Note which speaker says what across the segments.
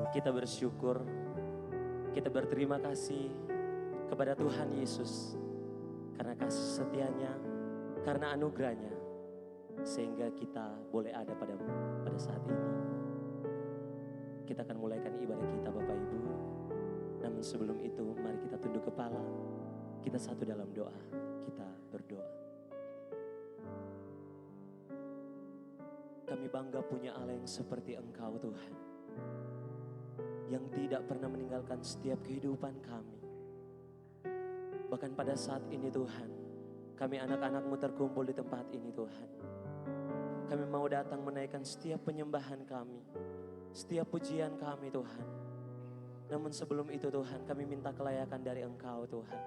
Speaker 1: Kita bersyukur, kita berterima kasih kepada Tuhan Yesus karena kasih setianya, karena anugerahnya, sehingga kita boleh ada pada saat ini. Kita akan mulaikan ibadah kita Bapak Ibu. Namun sebelum itu mari kita tunduk kepala, kita satu dalam doa, kita berdoa. Kami bangga punya Allah yang seperti Engkau Tuhan, yang tidak pernah meninggalkan setiap kehidupan kami. Bahkan pada saat ini Tuhan, kami anak-anak-Mu terkumpul di tempat ini Tuhan. Kami mau datang menaikkan setiap penyembahan kami, setiap pujian kami Tuhan. Namun sebelum itu Tuhan, kami minta kelayakan dari Engkau Tuhan.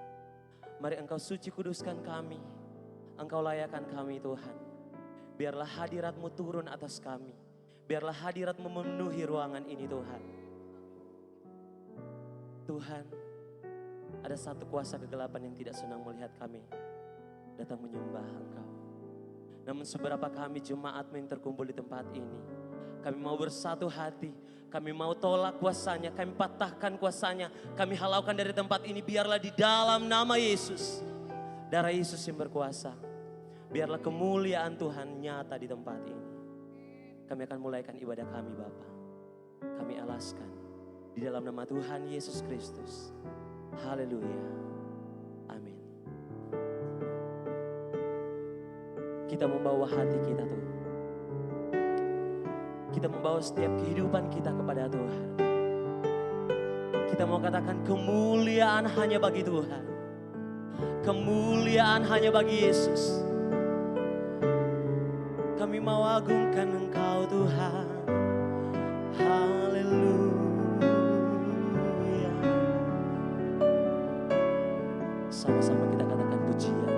Speaker 1: Mari Engkau suci kuduskan kami, Engkau layakan kami Tuhan. Biarlah hadirat-Mu turun atas kami, biarlah hadirat-Mu memenuhi ruangan ini Tuhan. Tuhan, ada satu kuasa kegelapan yang tidak senang melihat kami datang menyembah Engkau. Namun seberapa kami jemaat-Mu yang terkumpul di tempat ini, kami mau bersatu hati, kami mau tolak kuasanya, kami patahkan kuasanya, kami halaukan dari tempat ini. Biarlah di dalam nama Yesus, darah Yesus yang berkuasa, biarlah kemuliaan Tuhan nyata di tempat ini. Kami akan mulaikan ibadah kami Bapa. Kami alaskan di dalam nama Tuhan Yesus Kristus. Haleluya. Amin. Kita membawa hati kita Tuhan. Kita membawa setiap kehidupan kita kepada Tuhan. Kita mau katakan kemuliaan hanya bagi Tuhan. Kemuliaan hanya bagi Yesus. Kami mau agungkan Engkau Tuhan. Haleluya. Sama-sama kita katakan pujian.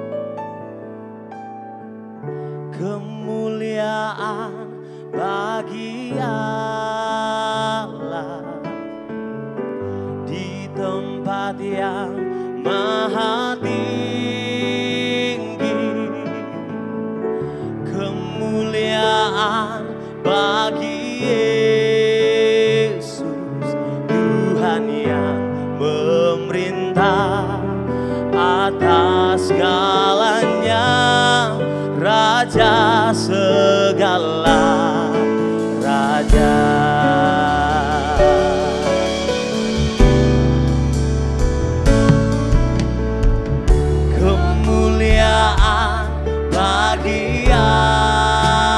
Speaker 1: Kemuliaan bagi Allah di tempat yang maha tinggi. Kemuliaan bagi Yesus, Tuhan yang memerintah atas segalanya, Raja segala raja. Kemuliaan bagi Allah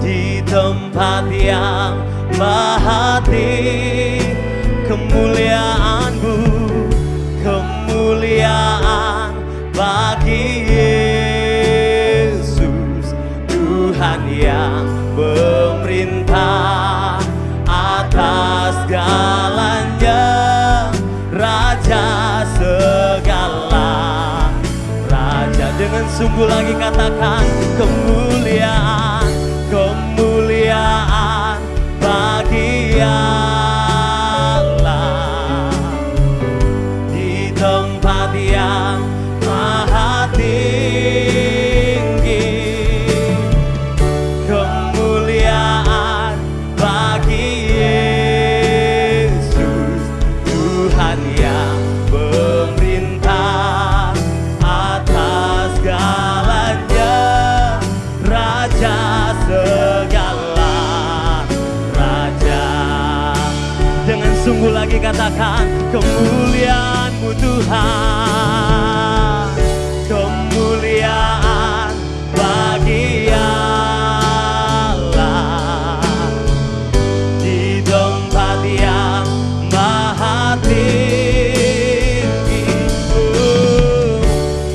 Speaker 1: di tempat yang maha tinggi. Kemuliaan-Mu, kemuliaan bagi Yesus, Tuhan yang memerintah atas segalanya, Raja segala raja. Dengan sungguh lagi katakan kemuliaan, kemuliaan bagi Allah di tempat yang maha tinggi. Kemuliaan bagi Yesus, Tuhan yang memerintah atas segalanya, Raja segala raja. Dengan sungguh lagi katakan kemuliaan-Mu Tuhan. Kemuliaan bagi Allah di tempat yang maha tinggi.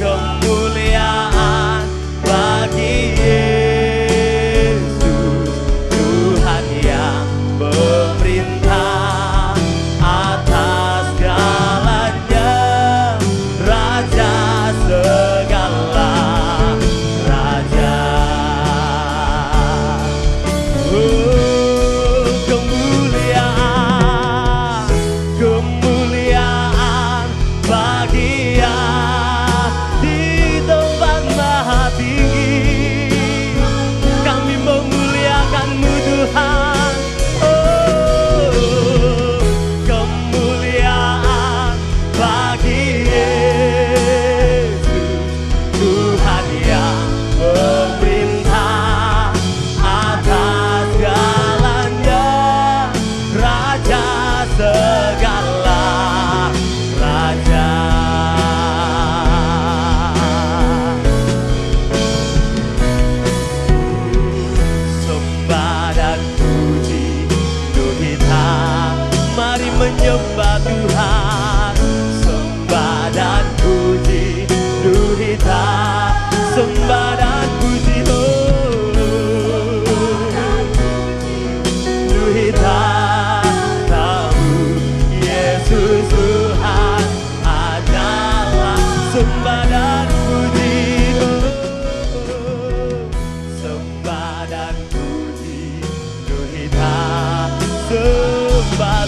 Speaker 1: Kemuliaan bagi Yesus, Tuhan yang memerintah atas segalanya,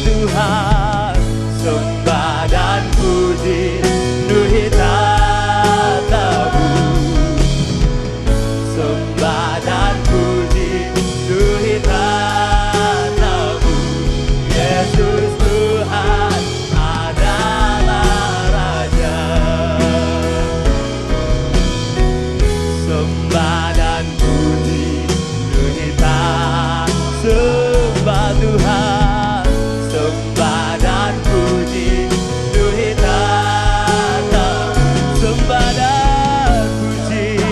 Speaker 1: Tuhan, sembah dan puji penuhi tatamu. Sembah dan puji penuhi tatamu. Yesus Tuhan adalah Raja. Sembah dan puji penuhi tatamu. Sembah Tuhan, sembah dan puji penuhi tatamu. Sembah dan puji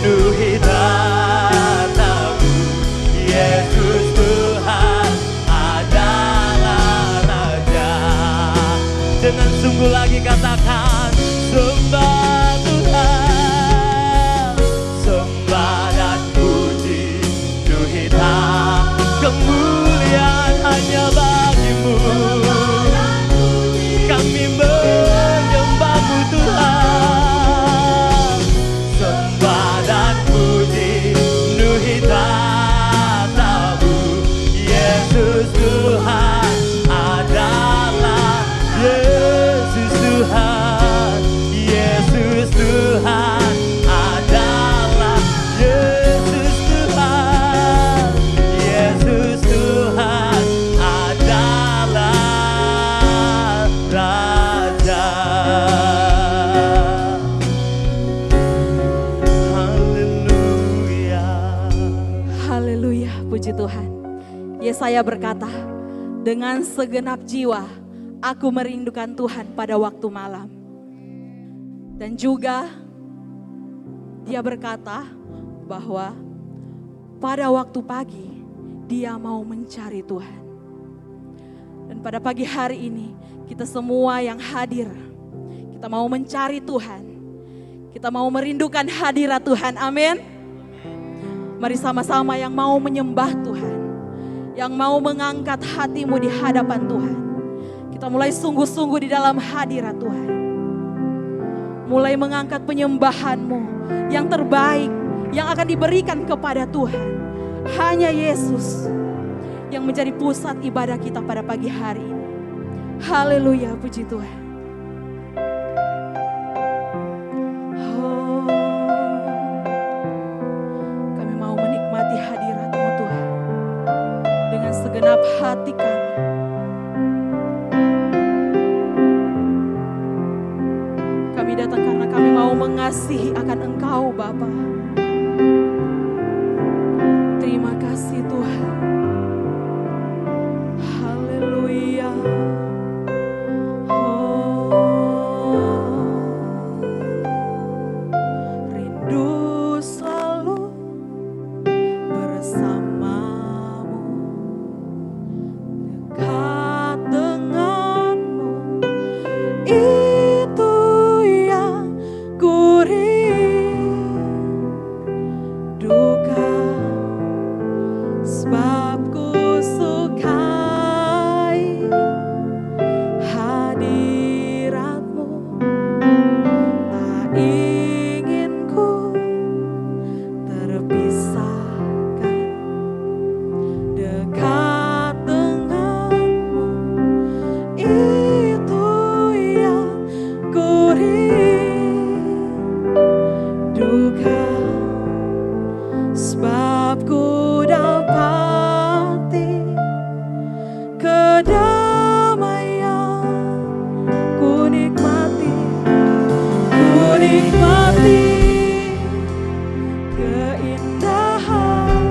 Speaker 1: penuhi tatamu. Yesus Tuhan adalah Raja. Dengan sungguh lagi katakan, sembah Tuhan, sembah dan puji penuhi tatamu. Kemuliaan hanya bagimu, kami menyembahmu Tuhan. Sembah dan puji penuhi tatamu. Yesus Tuhan adalah, Yesus Tuhan, Yesus Tuhan adalah, Yesus Tuhan, Yesus Tuhan adalah Raja. Haleluya.
Speaker 2: Haleluya, puji Tuhan. Yesaya berkata, dengan segenap jiwa aku merindukan Tuhan pada waktu malam. Dan juga dia berkata bahwa pada waktu pagi dia mau mencari Tuhan. Dan pada pagi hari ini kita semua yang hadir, kita mau mencari Tuhan. Kita mau merindukan hadirat Tuhan, amin. Mari sama-sama yang mau menyembah Tuhan, yang mau mengangkat hatimu di hadapan Tuhan. Kita mulai sungguh-sungguh di dalam hadirat Tuhan. Mulai mengangkat penyembahanmu yang terbaik, yang akan diberikan kepada Tuhan. Hanya Yesus yang menjadi pusat ibadah kita pada pagi hari ini. Haleluya, puji Tuhan. Oh, kami mau menikmati hadirat-Mu Tuhan dengan segenap hati kami. Kami datang karena kami mau mengasihi akan Engkau Bapa. Terima kasih Tuhan. Haleluya. Oh, rindu selalu bersamamu, dekat denganmu, itu yang ku rindukan. Sebab ku sukai hadirat-Mu, tak ingin ku terpisahkan. Dekat denganmu, itu yang ku rindukan. Sebab ku dapati kedamaian, ku nikmati keindahan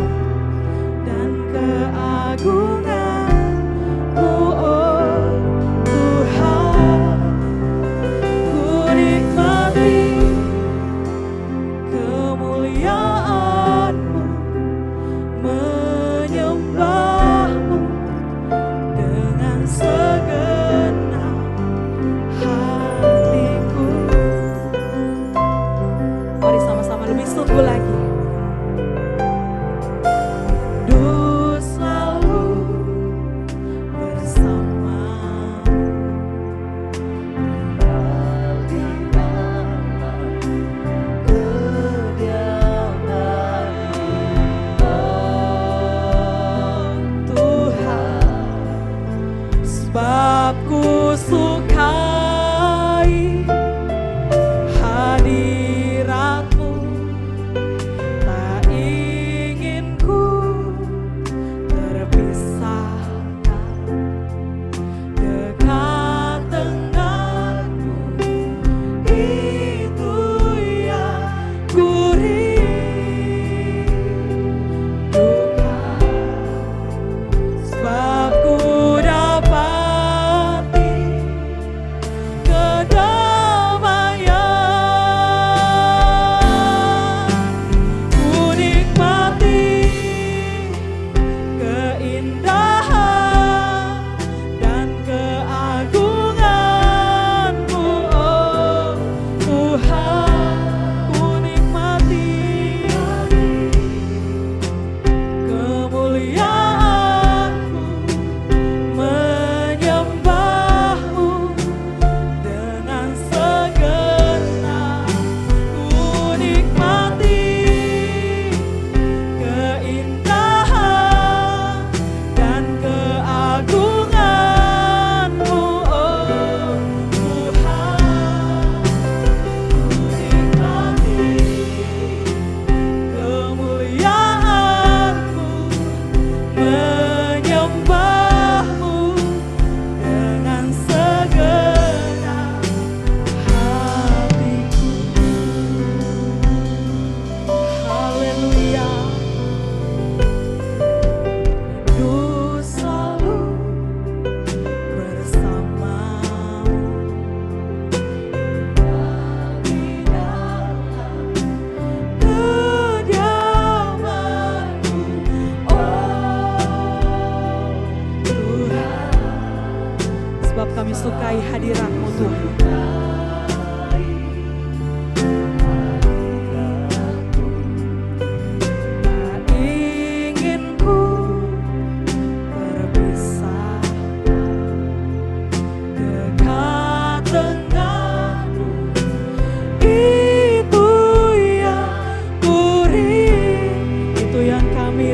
Speaker 2: dan keagungan-Mu, oh Tuhan. Ku nikmati kemuliaan-Mu, menyembah-Mu dengan segenap hatiku. Mari sama-sama lebih sungguh lagi. Du selalu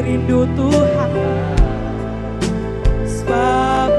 Speaker 2: rindu Tuhan, sebab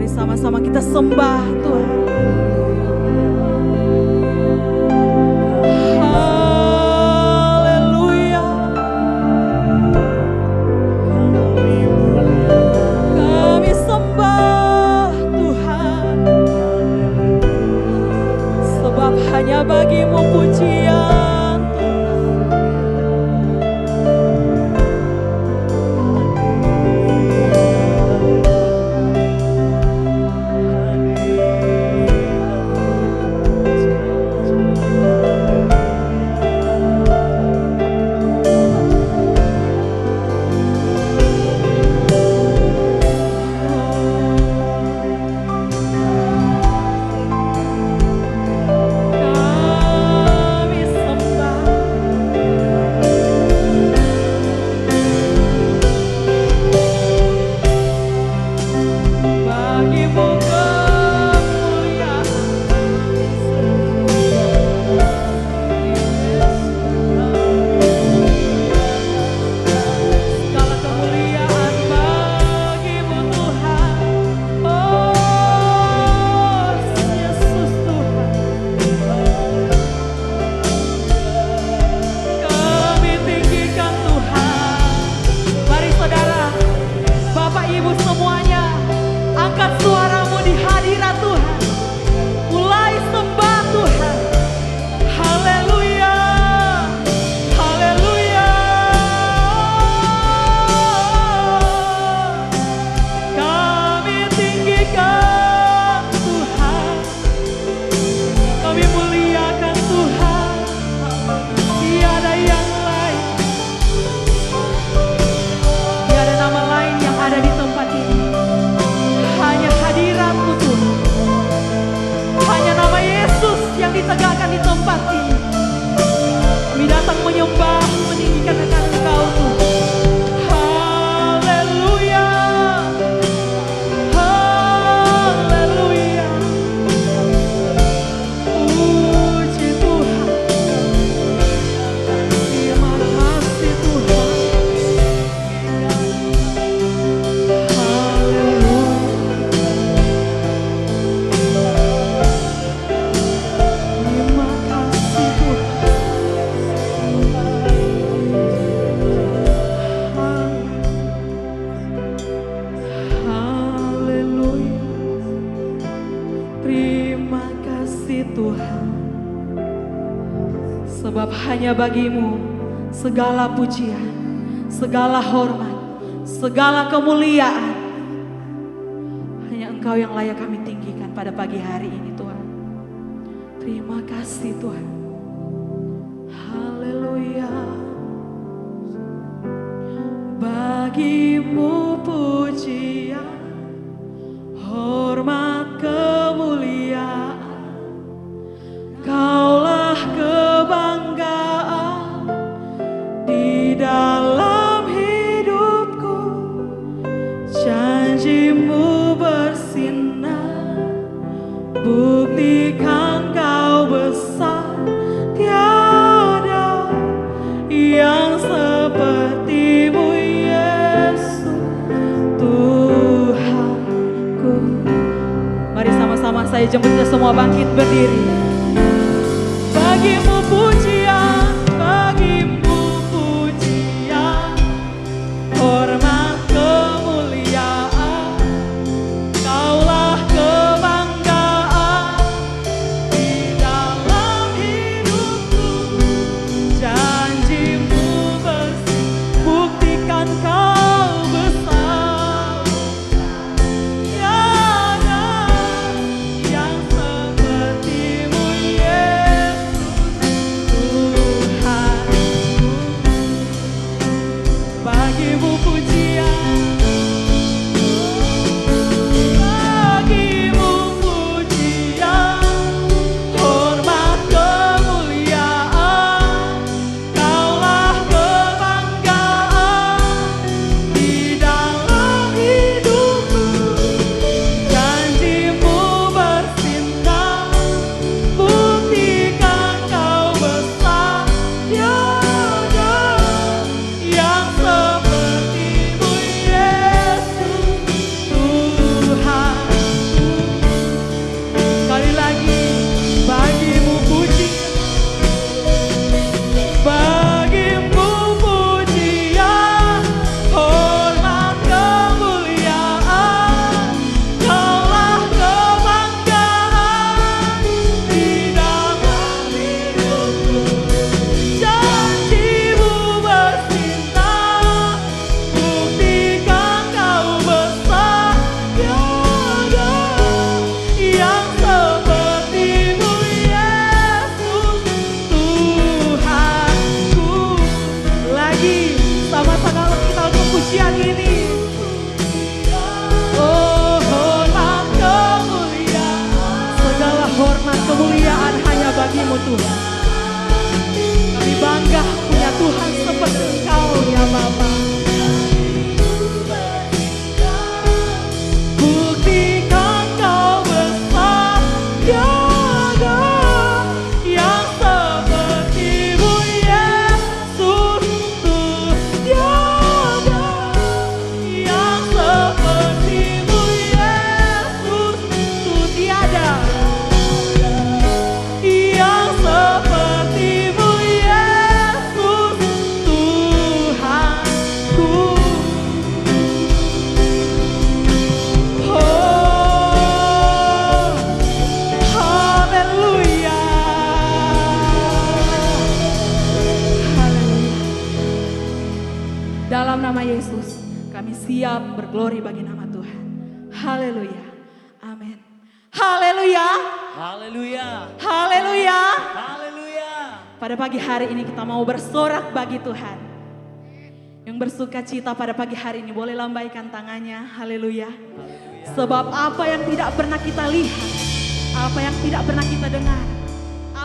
Speaker 2: sama-sama kita sembah Tuhan. Haleluya. Kami sembah Tuhan, sebab hanya bagimu pujian. ditegakkan di tempat ini. Kami datang menyembah, meninggikan akan Engkau Tuhan. Haleluya, haleluya. Puji Tuhan, terima kasih Tuhan. Terima kasih Tuhan. Haleluya. Terima kasih Tuhan. Sebab hanya bagimu segala pujian, segala hormat, segala kemuliaan. Hanya Engkau yang layak kami tinggikan pada pagi hari ini Tuhan. Terima kasih Tuhan. Haleluya. Bagimu pujian, hormat, kemuliaan. Kaulah kebanggaan di dalam hidupku. Janjimu bersinar, buktikan Kau besar. Tiada yang sepertimu Yesus Tuhanku. Mari sama-sama saya jemput kita semua bangkit berdiri. Bagimu pujian, bagimu pujian, hormat, kemuliaan. Kaulah kebanggaan di dalam hidupku. Janjimu bersih, buktikan Kau besar. Tiada yang sepertimu Yesus Tuhanku. Bagimu pujian, bagimu pujian, hormat, kemuliaan. Kaulah kebanggaan di dalam hidupku. Janjimu bersinar, buktikan Kau besar. Tiada yang sepertimu Yesus Tuhanku. Sekali lagi, bagimu pujian, bagimu pujian, hormat, kemuliaan. Kaulah kebanggaan di dalam hidupku. Janjimu bersinar, buktikan Kau besar. Tiada yang sepertimu Yesus Tuhanku. Lagi sama-sama kita untuk pujian ini. Oh, hormat, kemuliaan, segala hormat, kemuliaan hanya bagimu Tuhan. Kami bangga punya Tuhan seperti Engkau ya Bapa. Buktikan Kau besar. Tiada yang sepertimu Yesus Tuhan. Tiada yang sepertimu Yesus Tuhan. Tiada yang sepertimu Yesus Tuhanku. Oh, haleluya. Haleluya. Dalam nama Yesus, kami siap berglori bagi nama Tuhan. Haleluya. Amin. Haleluya.
Speaker 1: Haleluya.
Speaker 2: Haleluya.
Speaker 1: Haleluya.
Speaker 2: Pada pagi hari ini kita mau bersorak bagi Tuhan. Yang bersuka cita pada pagi hari ini boleh lambaikan tangannya. Haleluya. Sebab apa yang tidak pernah kita lihat, apa yang tidak pernah kita dengar,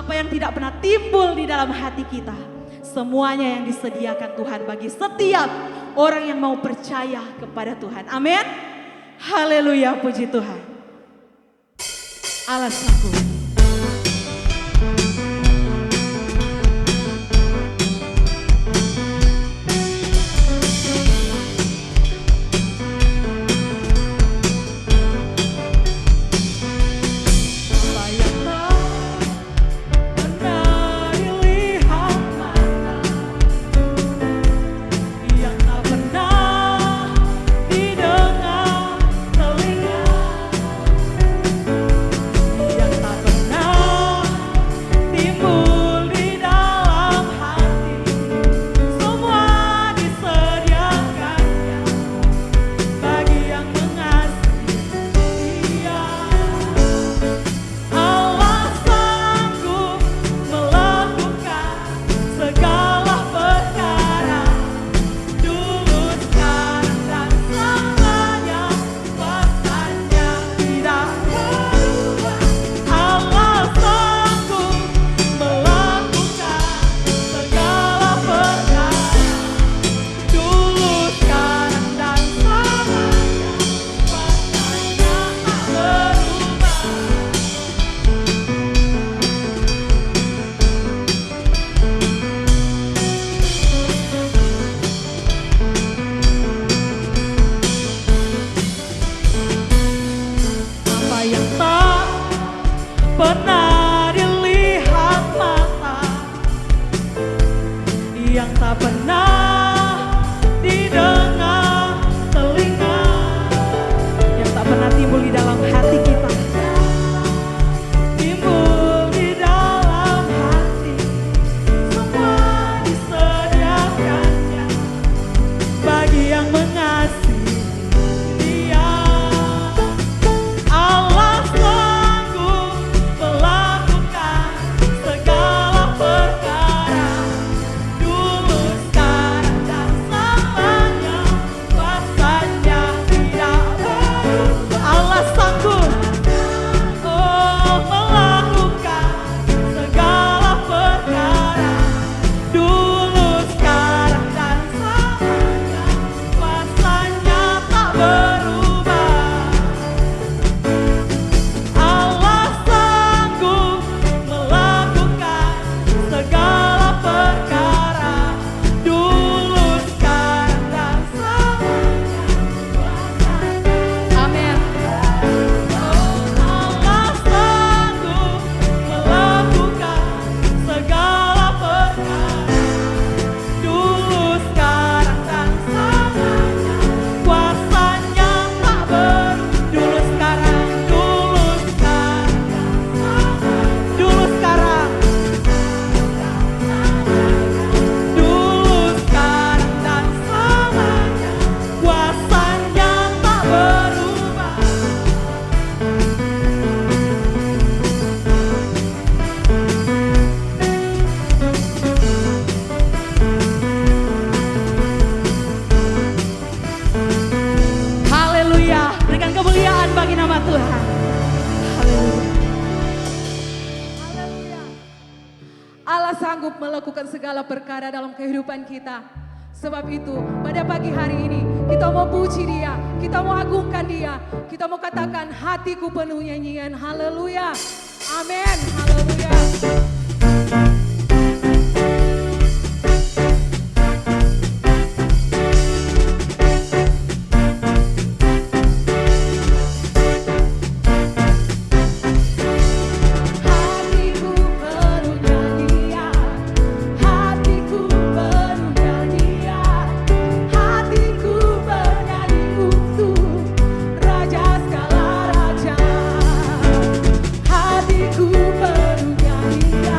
Speaker 2: Apa yang tidak pernah timbul di dalam hati kita, semuanya yang disediakan Tuhan bagi setiap orang yang mau percaya kepada Tuhan. Amin. Haleluya, puji Tuhan. Allah sanggup. Pernah dilihat mata, yang tak pernah didengar telinga, yang tak pernah timbul di dalam hati kita, timbul di dalam hati. Semua disediakannya bagi yang mengasihi Dia. Allah sanggup melakukan segala perkara, dulu, sekarang, dan selamanya. Kuasanya tidak berubah. Allah sanggup melakukan segala perkara, dulu, sekarang, dan selamanya. Kuasanya tak berubah. Allah sanggup melakukan segala perkara, dulu, sekarang, dan selamanya. Amin. Allah sanggup melakukan segala perkara, dulu, sekarang, dan selamanya. Kuasanya tak berubah. Dulu, sekarang, dulu, sekarang, dulu, sekarang, dulu, sekarang, dan selamanya. Kuasanya tak berubah. Haleluya, berikan kemuliaan bagi nama Tuhan. Haleluya. Haleluya. Allah sanggup melakukan segala perkara dalam kehidupan kita. Sebab itu pada pagi hari ini kita mau puji Dia, kita mau agungkan Dia, kita mau katakan hatiku penuh nyanyian. Haleluya. Amin. Haleluya. Hatiku penuh nyanyian, hatiku penuh nyanyian, hatiku bernyanyi untuk Raja segala raja. Hatiku penuh nyanyian,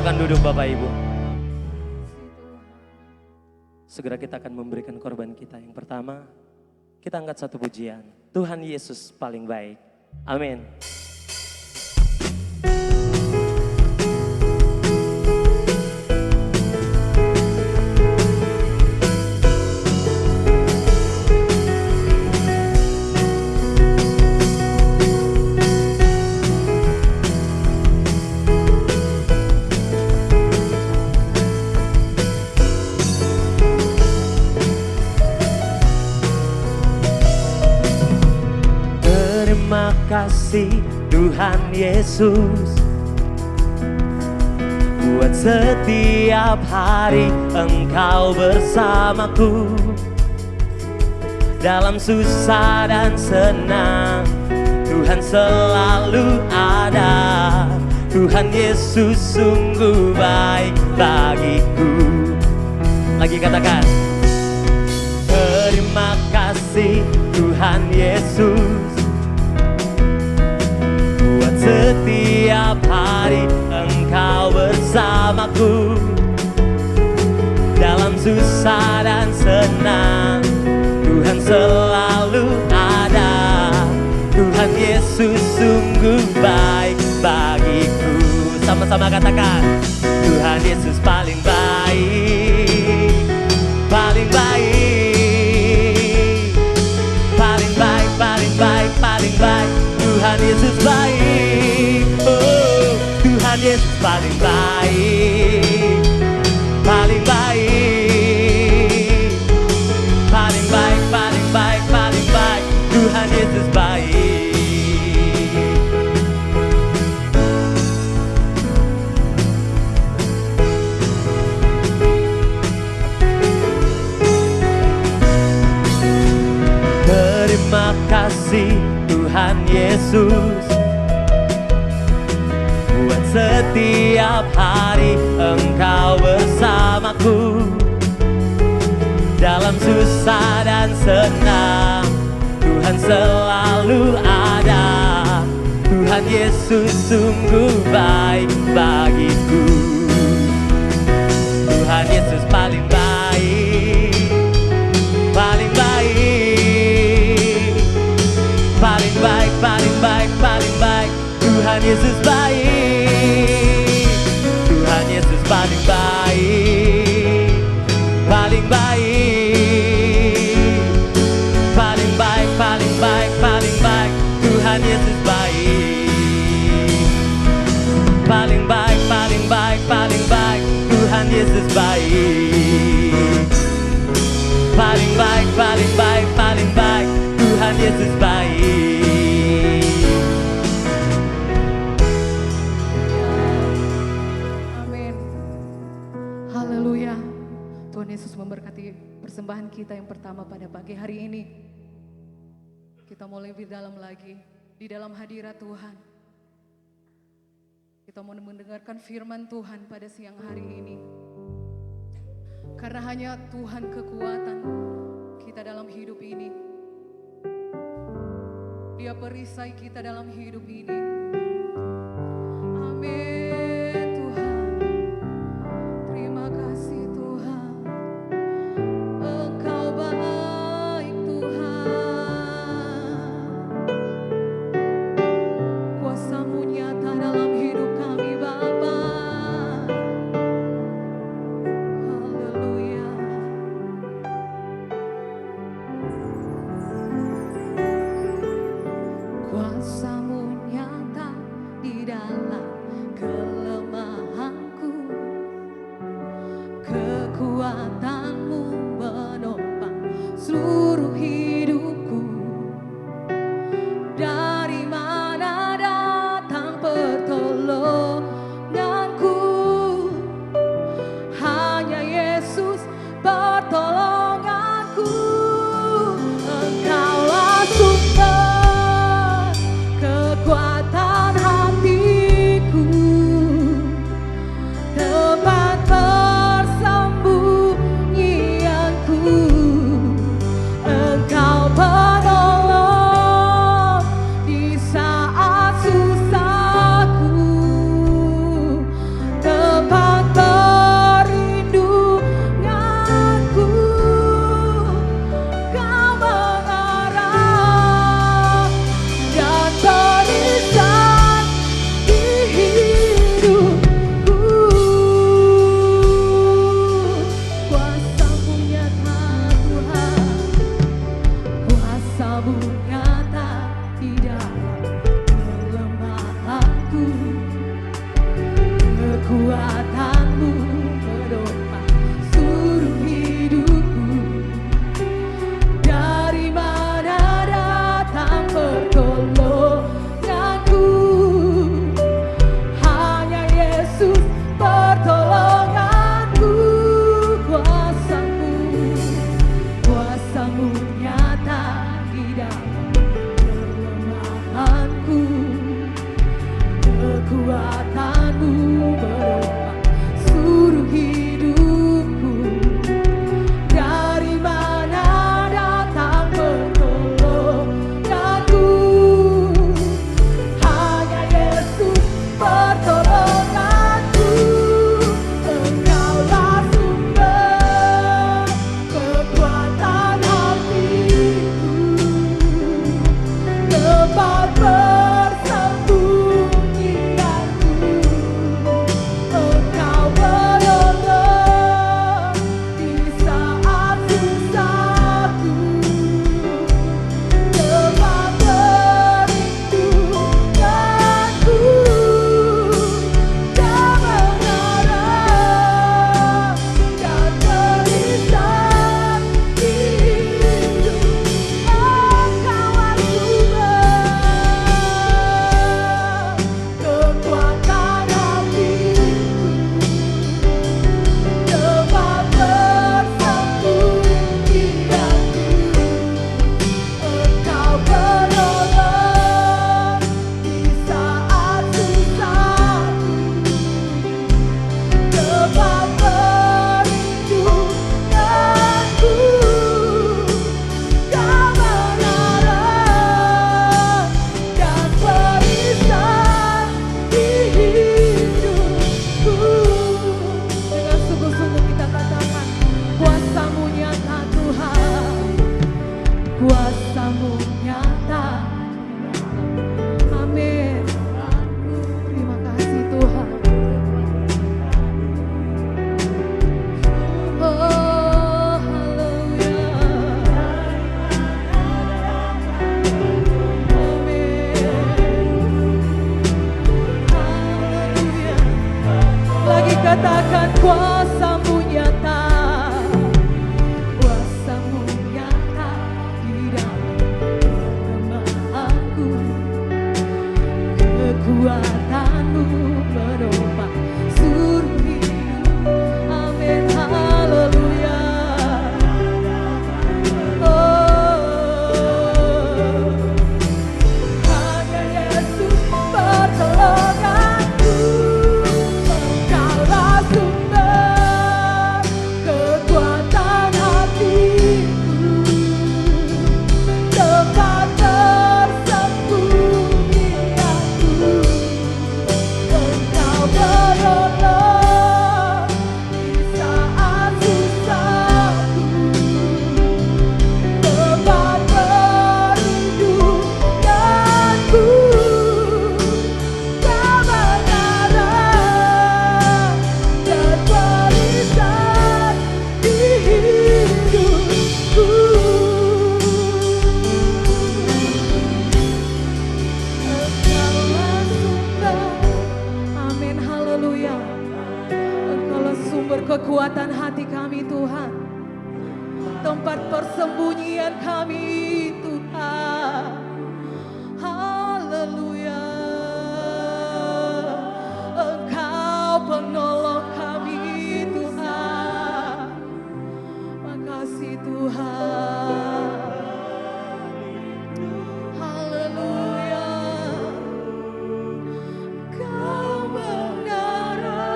Speaker 1: Silakan duduk Bapak Ibu. Segera kita akan memberikan korban kita. Yang pertama, kita angkat satu pujian. Tuhan Yesus paling baik. Amin. Terima kasih Tuhan Yesus, buat setiap hari Engkau bersamaku. Dalam susah dan senang Tuhan selalu ada. Tuhan Yesus sungguh baik bagiku. Lagi katakan, terima kasih Tuhan Yesus, buat setiap hari Engkau bersamaku. Dalam susah dan senang Tuhan selalu ada. Tuhan Yesus sungguh baik bagiku. Sama-sama katakan, Tuhan Yesus paling baik, paling baik, paling baik, paling baik, paling baik. Tuhan Yesus baik, oh Tuhan Yesus paling baik, paling baik, paling baik, paling baik, paling baik. Tuhan Yesus baik. Terima kasih Tuhan Yesus, buat setiap hari Engkau bersamaku. Dalam susah dan senang Tuhan selalu ada. Tuhan Yesus sungguh baik bagiku. Tuhan Yesus paling baik, paling baik, paling baik, paling baik, paling baik. Tuhan Yesus baik, Tuhan Yesus paling baik, paling baik, paling baik, paling baik, paling baik. Tuhan Yesus baik, paling baik, paling baik, paling baik. Tuhan Yesus baik, paling baik, paling baik, paling baik. Tuhan Yesus baik.
Speaker 2: Amin. Haleluya. Tuhan Yesus memberkati persembahan kita yang pertama pada pagi hari ini. Kita mau lebih dalam lagi di dalam hadirat Tuhan. Kita mau mendengarkan firman Tuhan pada siang hari ini. Karena hanya Tuhan kekuatan kita dalam hidup ini. Dia perisai kita dalam hidup ini. Amin Tuhan. Terima kasih Tuhan. Engkau baik Tuhan. Kuasa-Mu nyata dalam hidup kami Bapa. Haleluya. Kuasa-Mu nyata kuasa-Mu nyata. Amin. Terima kasih Tuhan. Oh, haleluya. Amin. Haleluya. Lagi katakan kuasa-Mu nyata. Kuasa-Mu nyata di dalam aku. Kekuatan-Mu menopang seluruh hidup. Amin, haleluya. Oh, hanya Yesus pertolonganku. Engkaulah sumber kekuatan hatiku, tempat tersembunyi aku. Engkau menolong di saat susahku, tempat perlindunganku, kebenaran dan barisan di hidupku. Engkaulah sumber, amin, haleluya. Engkaulah sumber kekuatan hati kami Tuhan, tempat persembunyian kami Tuhan. Haleluya. Engkau penolong kami Tuhan. Makasih Tuhan. Haleluya. Kebenaran.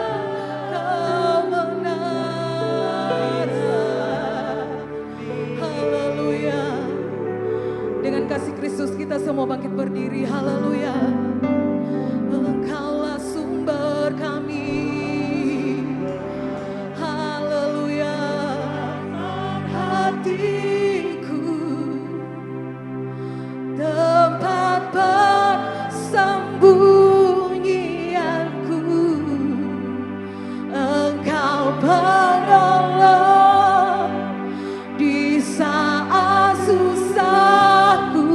Speaker 2: Haleluya. Dengan kasih Kristus kita semua bangkit berdiri. Haleluya. Engkaulah sumber kami. Haleluya. Hatiku, tempat persembunyianku. Engkau penolong di saat susahku,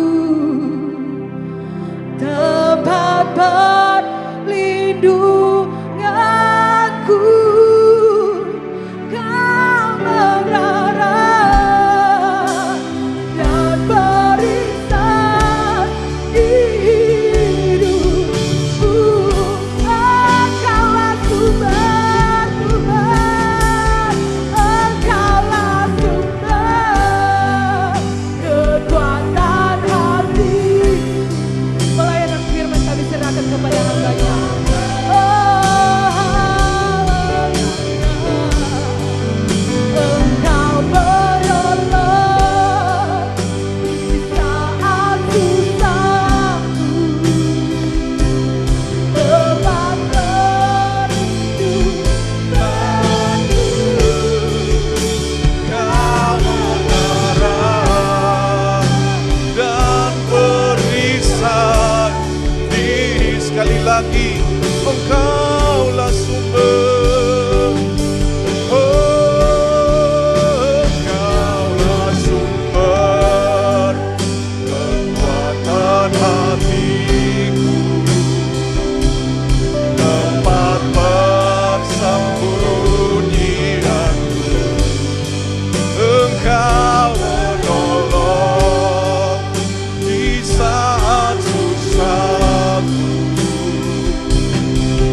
Speaker 2: tempat perlindunganku, kebenaran dan barisan di hidupku. Engkaulah sumber Tuhan, Engkaulah sumber kekuatan hati. Pelayanan firman kami serahkan kepada hamba-Nya. Oh, haleluya. Engkau menolong di saat susahku, tempat perlindunganku.
Speaker 3: Kau menerang dan perisai. Sekali lagi, Engkaulah sumber. Oh, Engkaulah sumber kekuatan hatiku, tempat persembunyianku. Engkau menolong di saat susahku,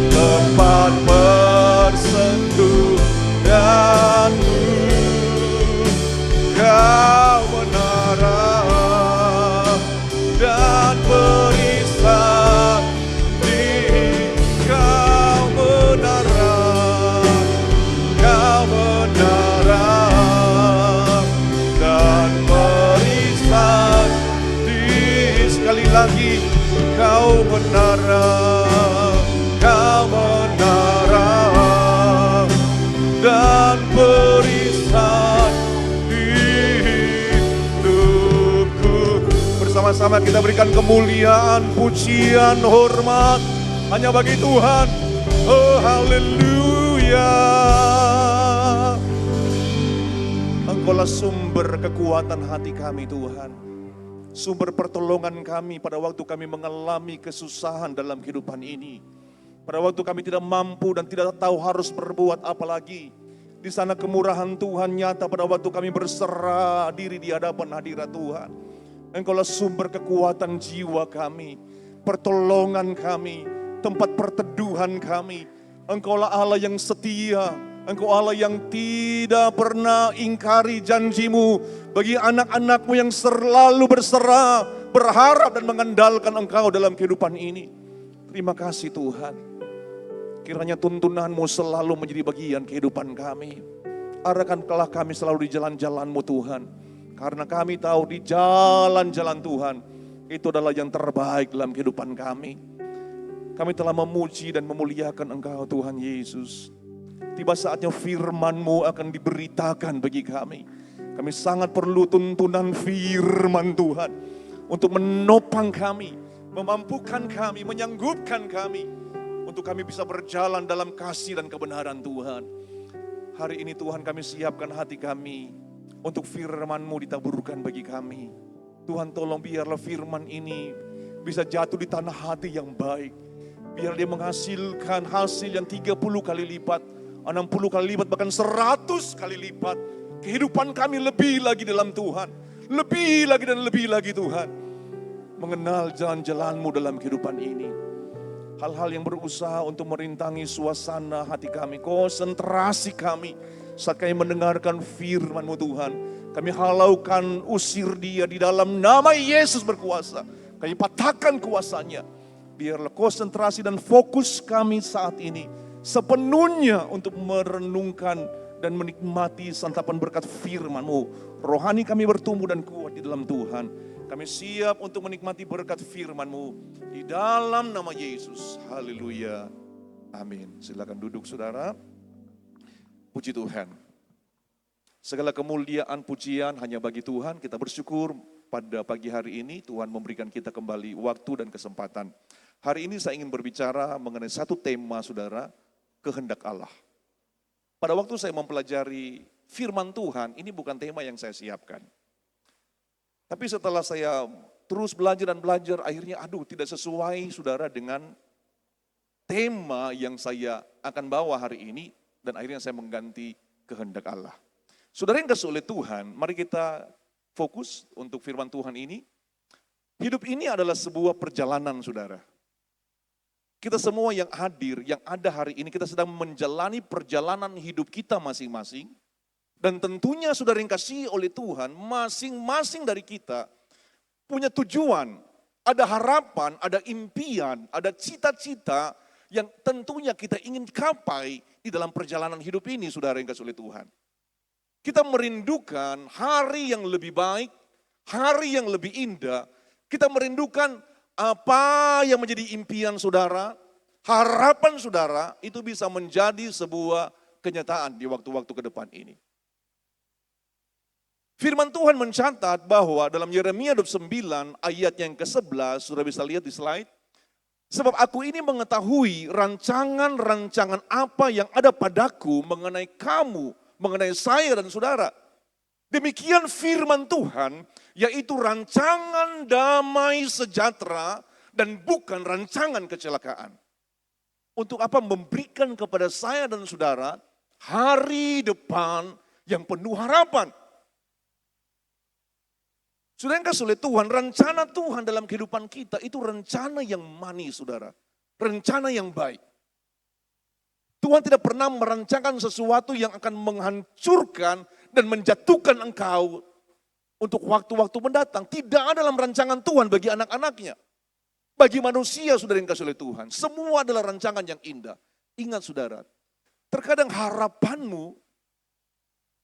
Speaker 3: tempat persendirianku. Kau menara dan perisai di Kau menara, Kau menara dan perisai di sekali lagi. Kau menara, Kau menara dan perisai di hidupku. Sama-sama kita berikan kemuliaan, pujian, hormat hanya bagi Tuhan. Oh haleluya. Engkaulah sumber kekuatan hati kami Tuhan. Sumber pertolongan kami pada waktu kami mengalami kesusahan dalam kehidupan ini. Pada waktu kami tidak mampu dan tidak tahu harus berbuat apa lagi. Di sana kemurahan Tuhan nyata pada waktu kami berserah diri di hadapan hadirat Tuhan. Engkaulah sumber kekuatan jiwa kami, pertolongan kami, tempat perteduhan kami. Engkaulah Allah yang setia, Engkau Allah yang tidak pernah ingkari janjimu bagi anak-anakmu yang selalu berserah, berharap dan mengandalkan Engkau dalam kehidupan ini. Terima kasih Tuhan. Kiranya tuntunanmu selalu menjadi bagian kehidupan kami. Arahkanlah kami selalu di jalan-jalan-Mu Tuhan. Karena kami tahu di jalan-jalan Tuhan itu adalah yang terbaik dalam kehidupan kami. Kami telah memuji dan memuliakan Engkau Tuhan Yesus. Tiba saatnya firman-Mu akan diberitakan bagi kami. Kami sangat perlu tuntunan firman Tuhan untuk menopang kami, memampukan kami, menyanggupkan kami untuk kami bisa berjalan dalam kasih dan kebenaran Tuhan. Hari ini Tuhan kami siapkan hati kami untuk firman-Mu ditaburkan bagi kami. Tuhan tolong biarlah firman ini bisa jatuh di tanah hati yang baik. Biar dia menghasilkan hasil yang 30 kali lipat, 60 kali lipat, bahkan 100 kali lipat. Kehidupan kami lebih lagi dalam Tuhan. Lebih lagi dan lebih lagi Tuhan. Mengenal jalan-jalan-Mu dalam kehidupan ini. Hal-hal yang berusaha untuk merintangi suasana hati kami, konsentrasi kami saat kami mendengarkan firman-Mu Tuhan. Kami halaukan, usir dia di dalam nama Yesus berkuasa. Kami patahkan kuasanya. Biarlah konsentrasi dan fokus kami saat ini sepenuhnya untuk merenungkan dan menikmati santapan berkat firman-Mu. Rohani kami bertumbuh dan kuat di dalam Tuhan. Kami siap untuk menikmati berkat firman-Mu di dalam nama Yesus. Haleluya. Amin. Silakan duduk saudara. Puji Tuhan. Segala kemuliaan pujian hanya bagi Tuhan. Kita bersyukur pada pagi hari ini Tuhan memberikan kita kembali waktu dan kesempatan. Hari ini saya ingin berbicara mengenai satu tema saudara, kehendak Allah. Pada waktu saya mempelajari firman Tuhan, ini bukan tema yang saya siapkan. Tapi setelah saya terus belajar dan belajar, akhirnya tidak sesuai saudara dengan tema yang saya akan bawa hari ini. Dan akhirnya saya mengganti kehendak Allah. Saudara yang kasih oleh Tuhan, mari kita fokus untuk firman Tuhan ini. Hidup ini adalah sebuah perjalanan saudara. Kita semua yang hadir, yang ada hari ini, kita sedang menjalani perjalanan hidup kita masing-masing. Dan tentunya saudara yang kasih oleh Tuhan, masing-masing dari kita punya tujuan, ada harapan, ada impian, ada cita-cita yang tentunya kita ingin capai di dalam perjalanan hidup ini saudara yang kasih oleh Tuhan. Kita merindukan hari yang lebih baik, hari yang lebih indah. Kita merindukan apa yang menjadi impian saudara, harapan saudara itu bisa menjadi sebuah kenyataan di waktu-waktu ke depan ini. Firman Tuhan mencatat bahwa dalam Yeremia 29 ayat yang ke-11, sudah bisa lihat di slide. Sebab aku ini mengetahui rancangan-rancangan apa yang ada padaku mengenai kamu, mengenai saya dan saudara. Demikian firman Tuhan, yaitu rancangan damai sejahtera dan bukan rancangan kecelakaan. Untuk apa? Memberikan kepada saya dan saudara hari depan yang penuh harapan. Saudara yang kasih oleh Tuhan, rencana Tuhan dalam kehidupan kita itu rencana yang manis, saudara. Rencana yang baik. Tuhan tidak pernah merancangkan sesuatu yang akan menghancurkan dan menjatuhkan engkau untuk waktu-waktu mendatang. Tidak ada dalam rancangan Tuhan bagi anak-anaknya. Bagi manusia, saudara yang kasih oleh Tuhan. Semua adalah rancangan yang indah. Ingat saudara, terkadang harapanmu,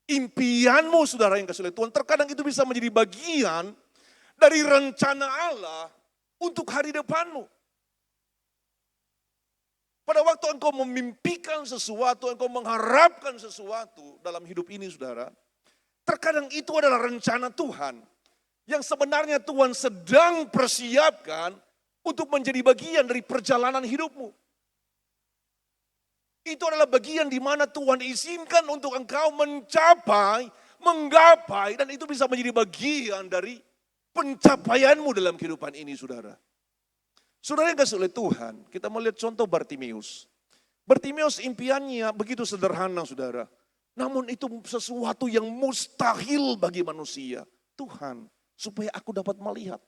Speaker 3: impianmu saudara yang kasih oleh Tuhan, terkadang itu bisa menjadi bagian dari rencana Allah untuk hari depanmu. Pada waktu engkau memimpikan sesuatu, engkau mengharapkan sesuatu dalam hidup ini saudara, terkadang itu adalah rencana Tuhan yang sebenarnya Tuhan sedang persiapkan untuk menjadi bagian dari perjalanan hidupmu. Itu adalah bagian di mana Tuhan izinkan untuk engkau mencapai, menggapai, dan itu bisa menjadi bagian dari pencapaianmu dalam kehidupan ini, saudara. Saudara yang kasih oleh Tuhan, kita melihat contoh Bartimeus. Bartimeus impiannya begitu sederhana, saudara. Namun itu sesuatu yang mustahil bagi manusia. Tuhan, supaya aku dapat melihat.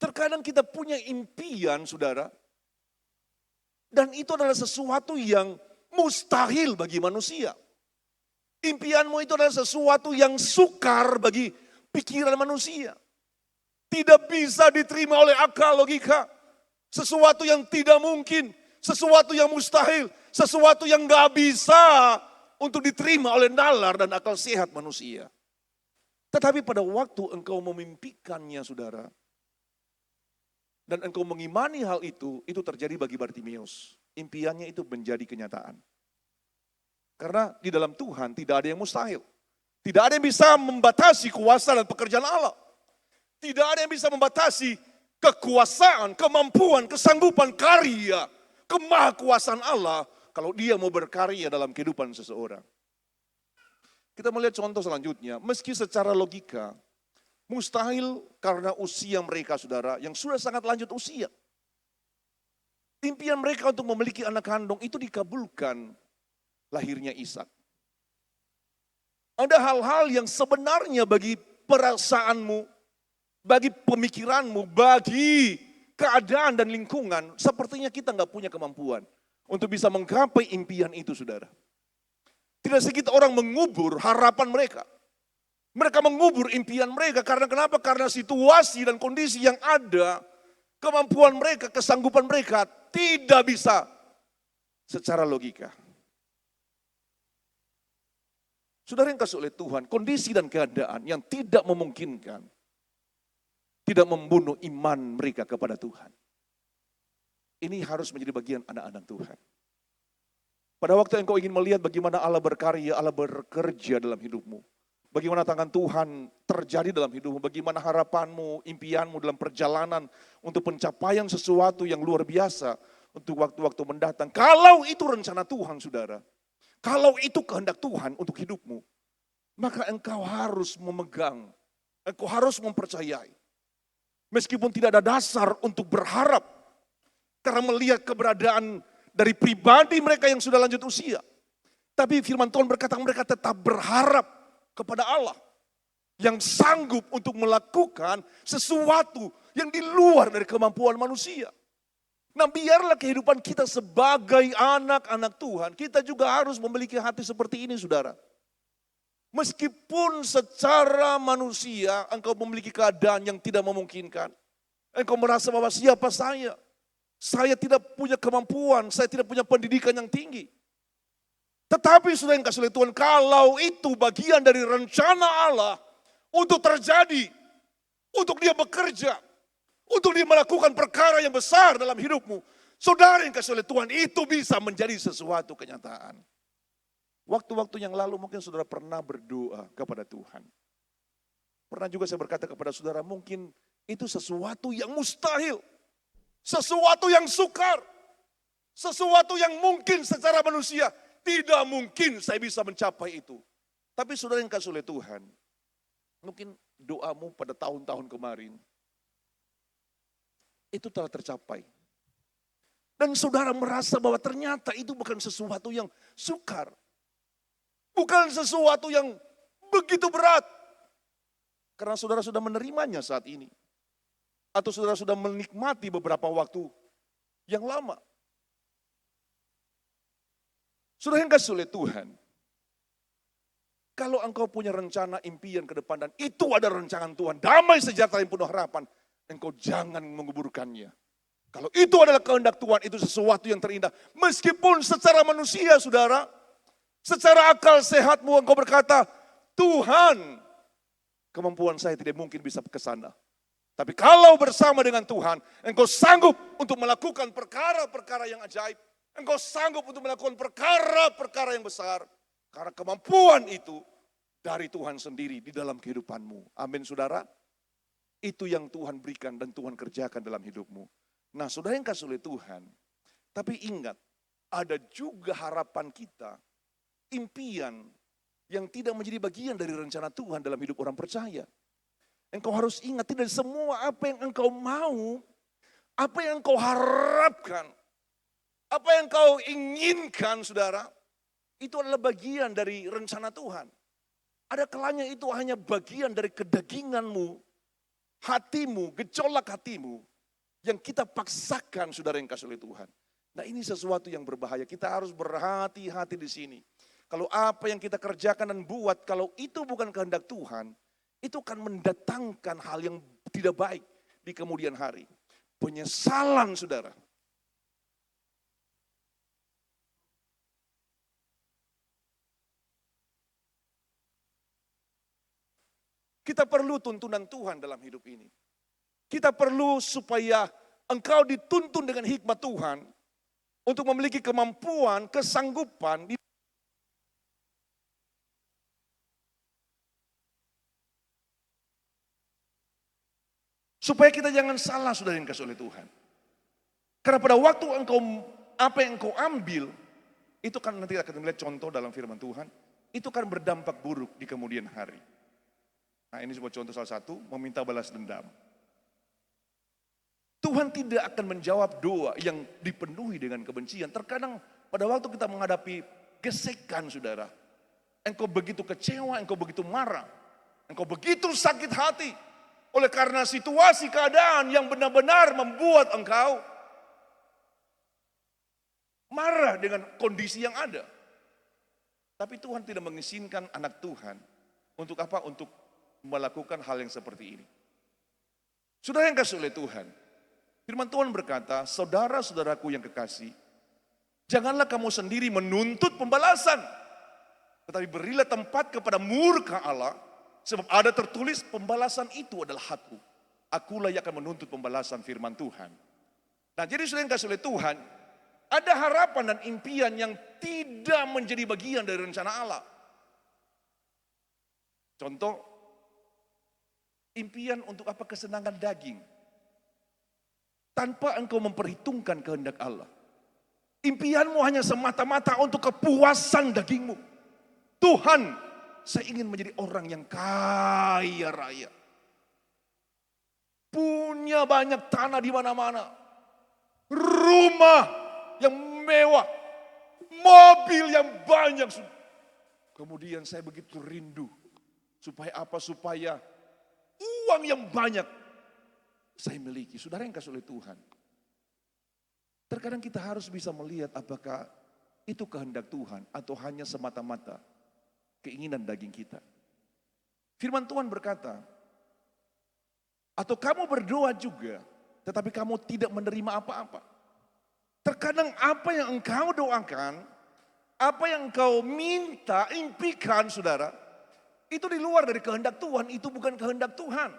Speaker 3: Terkadang kita punya impian, saudara. Dan itu adalah sesuatu yang mustahil bagi manusia. Impianmu itu adalah sesuatu yang sukar bagi pikiran manusia. Tidak bisa diterima oleh akal logika. Sesuatu yang tidak mungkin, sesuatu yang mustahil, sesuatu yang gak bisa untuk diterima oleh nalar dan akal sehat manusia. Tetapi pada waktu engkau memimpikannya, saudara, dan engkau mengimani hal itu terjadi bagi Bartimeus. Impiannya itu menjadi kenyataan. Karena di dalam Tuhan tidak ada yang mustahil. Tidak ada yang bisa membatasi kuasa dan pekerjaan Allah. Tidak ada yang bisa membatasi kekuasaan, kemampuan, kesanggupan, karya, kemahakuasaan Allah kalau dia mau berkarya dalam kehidupan seseorang. Kita melihat contoh selanjutnya, meski secara logika mustahil karena usia mereka, saudara, yang sudah sangat lanjut usia. Impian mereka untuk memiliki anak kandung itu dikabulkan lahirnya Ishak. Ada hal-hal yang sebenarnya bagi perasaanmu, bagi pemikiranmu, bagi keadaan dan lingkungan, sepertinya kita nggak punya kemampuan untuk bisa menggapai impian itu, saudara. Tidak sedikit orang mengubur harapan mereka. Mereka mengubur impian mereka karena kenapa? Karena situasi dan kondisi yang ada, kemampuan mereka, kesanggupan mereka tidak bisa secara logika. Saudara yang kasih oleh Tuhan, kondisi dan keadaan yang tidak memungkinkan, tidak membunuh iman mereka kepada Tuhan. Ini harus menjadi bagian anak-anak Tuhan. Pada waktu engkau ingin melihat bagaimana Allah berkarya, Allah bekerja dalam hidupmu. Bagaimana tangan Tuhan terjadi dalam hidupmu, bagaimana harapanmu, impianmu dalam perjalanan untuk pencapaian sesuatu yang luar biasa untuk waktu-waktu mendatang. Kalau itu rencana Tuhan, saudara, kalau itu kehendak Tuhan untuk hidupmu, maka engkau harus memegang, engkau harus mempercayai. Meskipun tidak ada dasar untuk berharap, karena melihat keberadaan dari pribadi mereka yang sudah lanjut usia. Tapi firman Tuhan berkata mereka tetap berharap kepada Allah yang sanggup untuk melakukan sesuatu yang di luar dari kemampuan manusia. Nah, biarlah kehidupan kita sebagai anak-anak Tuhan, kita juga harus memiliki hati seperti ini, saudara. Meskipun secara manusia engkau memiliki keadaan yang tidak memungkinkan, engkau merasa bahwa siapa saya tidak punya kemampuan, saya tidak punya pendidikan yang tinggi. Tetapi sudah yang kasih oleh Tuhan, kalau itu bagian dari rencana Allah untuk terjadi, untuk dia bekerja, untuk dia melakukan perkara yang besar dalam hidupmu, saudara yang kasih oleh Tuhan, itu bisa menjadi sesuatu kenyataan. Waktu-waktu yang lalu mungkin saudara pernah berdoa kepada Tuhan. Pernah juga saya berkata kepada saudara, mungkin itu sesuatu yang mustahil, sesuatu yang sukar, sesuatu yang mungkin secara manusia tidak mungkin saya bisa mencapai itu. Tapi saudara yang kasih oleh Tuhan, mungkin doamu pada tahun-tahun kemarin itu telah tercapai. Dan saudara merasa bahwa ternyata itu bukan sesuatu yang sukar. Bukan sesuatu yang begitu berat. Karena saudara sudah menerimanya saat ini. Atau saudara sudah menikmati beberapa waktu yang lama. Saudara yang kasih oleh Tuhan, kalau engkau punya rencana impian ke depan dan itu ada rencana Tuhan, damai sejahtera yang penuh harapan, engkau jangan menguburkannya. Kalau itu adalah kehendak Tuhan, itu sesuatu yang terindah. Meskipun secara manusia, saudara, secara akal sehatmu engkau berkata, Tuhan, kemampuan saya tidak mungkin bisa ke sana. Tapi kalau bersama dengan Tuhan, engkau sanggup untuk melakukan perkara-perkara yang ajaib. Engkau sanggup untuk melakukan perkara-perkara yang besar. Karena kemampuan itu dari Tuhan sendiri di dalam kehidupanmu. Amin saudara. Itu yang Tuhan berikan dan Tuhan kerjakan dalam hidupmu. Nah saudara yang kasih oleh Tuhan, tapi ingat, ada juga harapan kita, impian yang tidak menjadi bagian dari rencana Tuhan dalam hidup orang percaya. Engkau harus ingat, tidak semua apa yang engkau mau, apa yang engkau harapkan, apa yang engkau inginkan saudara, itu adalah bagian dari rencana Tuhan. Ada kalanya itu hanya bagian dari kedaginganmu, hatimu, gejolak hatimu, yang kita paksakan saudara yang kasih oleh Tuhan. Nah ini sesuatu yang berbahaya, kita harus berhati-hati di sini. Kalau apa yang kita kerjakan dan buat, kalau itu bukan kehendak Tuhan, itu akan mendatangkan hal yang tidak baik di kemudian hari. Penyesalan saudara. Kita perlu tuntunan Tuhan dalam hidup ini. Kita perlu supaya engkau dituntun dengan hikmat Tuhan untuk memiliki kemampuan, kesanggupan supaya kita jangan salah saudara yang kasih oleh Tuhan. Karena pada waktu apa yang engkau ambil, itu kan nanti akan melihat contoh dalam firman Tuhan, itu kan berdampak buruk di kemudian hari. Nah ini sebuah contoh salah satu, meminta balas dendam. Tuhan tidak akan menjawab doa yang dipenuhi dengan kebencian. Terkadang pada waktu kita menghadapi gesekan saudara, engkau begitu kecewa, engkau begitu marah, engkau begitu sakit hati. Oleh karena situasi keadaan yang benar-benar membuat engkau marah dengan kondisi yang ada. Tapi Tuhan tidak mengizinkan anak Tuhan untuk apa? Untuk melakukan hal yang seperti ini. Saudara yang kasih oleh Tuhan, firman Tuhan berkata, saudara-saudaraku yang kekasih, janganlah kamu sendiri menuntut pembalasan, tetapi berilah tempat kepada murka Allah, sebab ada tertulis pembalasan itu adalah hakku. Akulah yang akan menuntut pembalasan, firman Tuhan. Nah jadi saudara yang kasih oleh Tuhan, ada harapan dan impian yang tidak menjadi bagian dari rencana Allah. Contoh, impian untuk apa? Kesenangan daging. Tanpa engkau memperhitungkan kehendak Allah. Impianmu hanya semata-mata untuk kepuasan dagingmu. Tuhan, saya ingin menjadi orang yang kaya raya. Punya banyak tanah di mana-mana. Rumah yang mewah. Mobil yang banyak. Kemudian saya begitu rindu. Supaya apa? Supaya uang yang banyak saya miliki. Saudara yang kasih oleh Tuhan. Terkadang kita harus bisa melihat apakah itu kehendak Tuhan atau hanya semata-mata keinginan daging kita. Firman Tuhan berkata, atau kamu berdoa juga, tetapi kamu tidak menerima apa-apa. Terkadang apa yang engkau doakan, apa yang engkau minta, impikan saudara, itu di luar dari kehendak Tuhan, itu bukan kehendak Tuhan.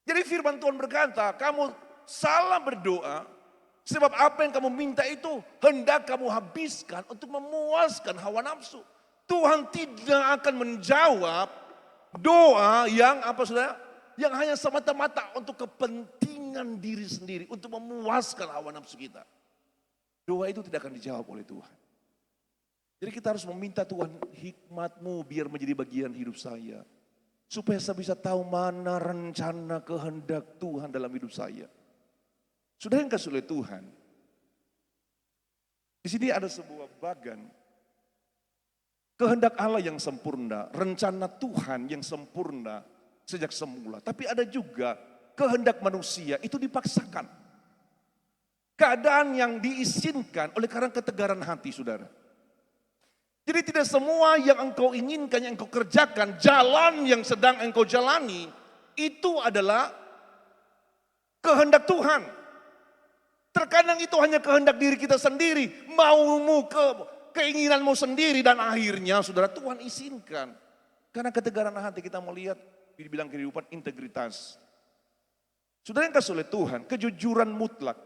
Speaker 3: Jadi firman Tuhan berkata, kamu salah berdoa, sebab apa yang kamu minta itu hendak kamu habiskan untuk memuaskan hawa nafsu. Tuhan tidak akan menjawab doa yang apa saudara? Yang hanya semata-mata untuk kepentingan diri sendiri, untuk memuaskan hawa nafsu kita. Doa itu tidak akan dijawab oleh Tuhan. Jadi kita harus meminta Tuhan, hikmat-Mu biar menjadi bagian hidup saya. Supaya saya bisa tahu mana rencana kehendak Tuhan dalam hidup saya. Sudah yang kasih oleh Tuhan. Di sini ada sebuah bagan. Kehendak Allah yang sempurna, rencana Tuhan yang sempurna sejak semula. Tapi ada juga kehendak manusia itu dipaksakan. Keadaan yang diizinkan oleh karena ketegaran hati saudara. Jadi tidak semua yang engkau inginkan, yang engkau kerjakan, jalan yang sedang engkau jalani, itu adalah kehendak Tuhan. Terkadang itu hanya kehendak diri kita sendiri, maumu, keinginanmu sendiri, dan akhirnya saudara Tuhan izinkan. Karena ketegaran hati kita melihat, dibilang kehidupan integritas. Saudara yang kasih oleh Tuhan, kejujuran mutlak,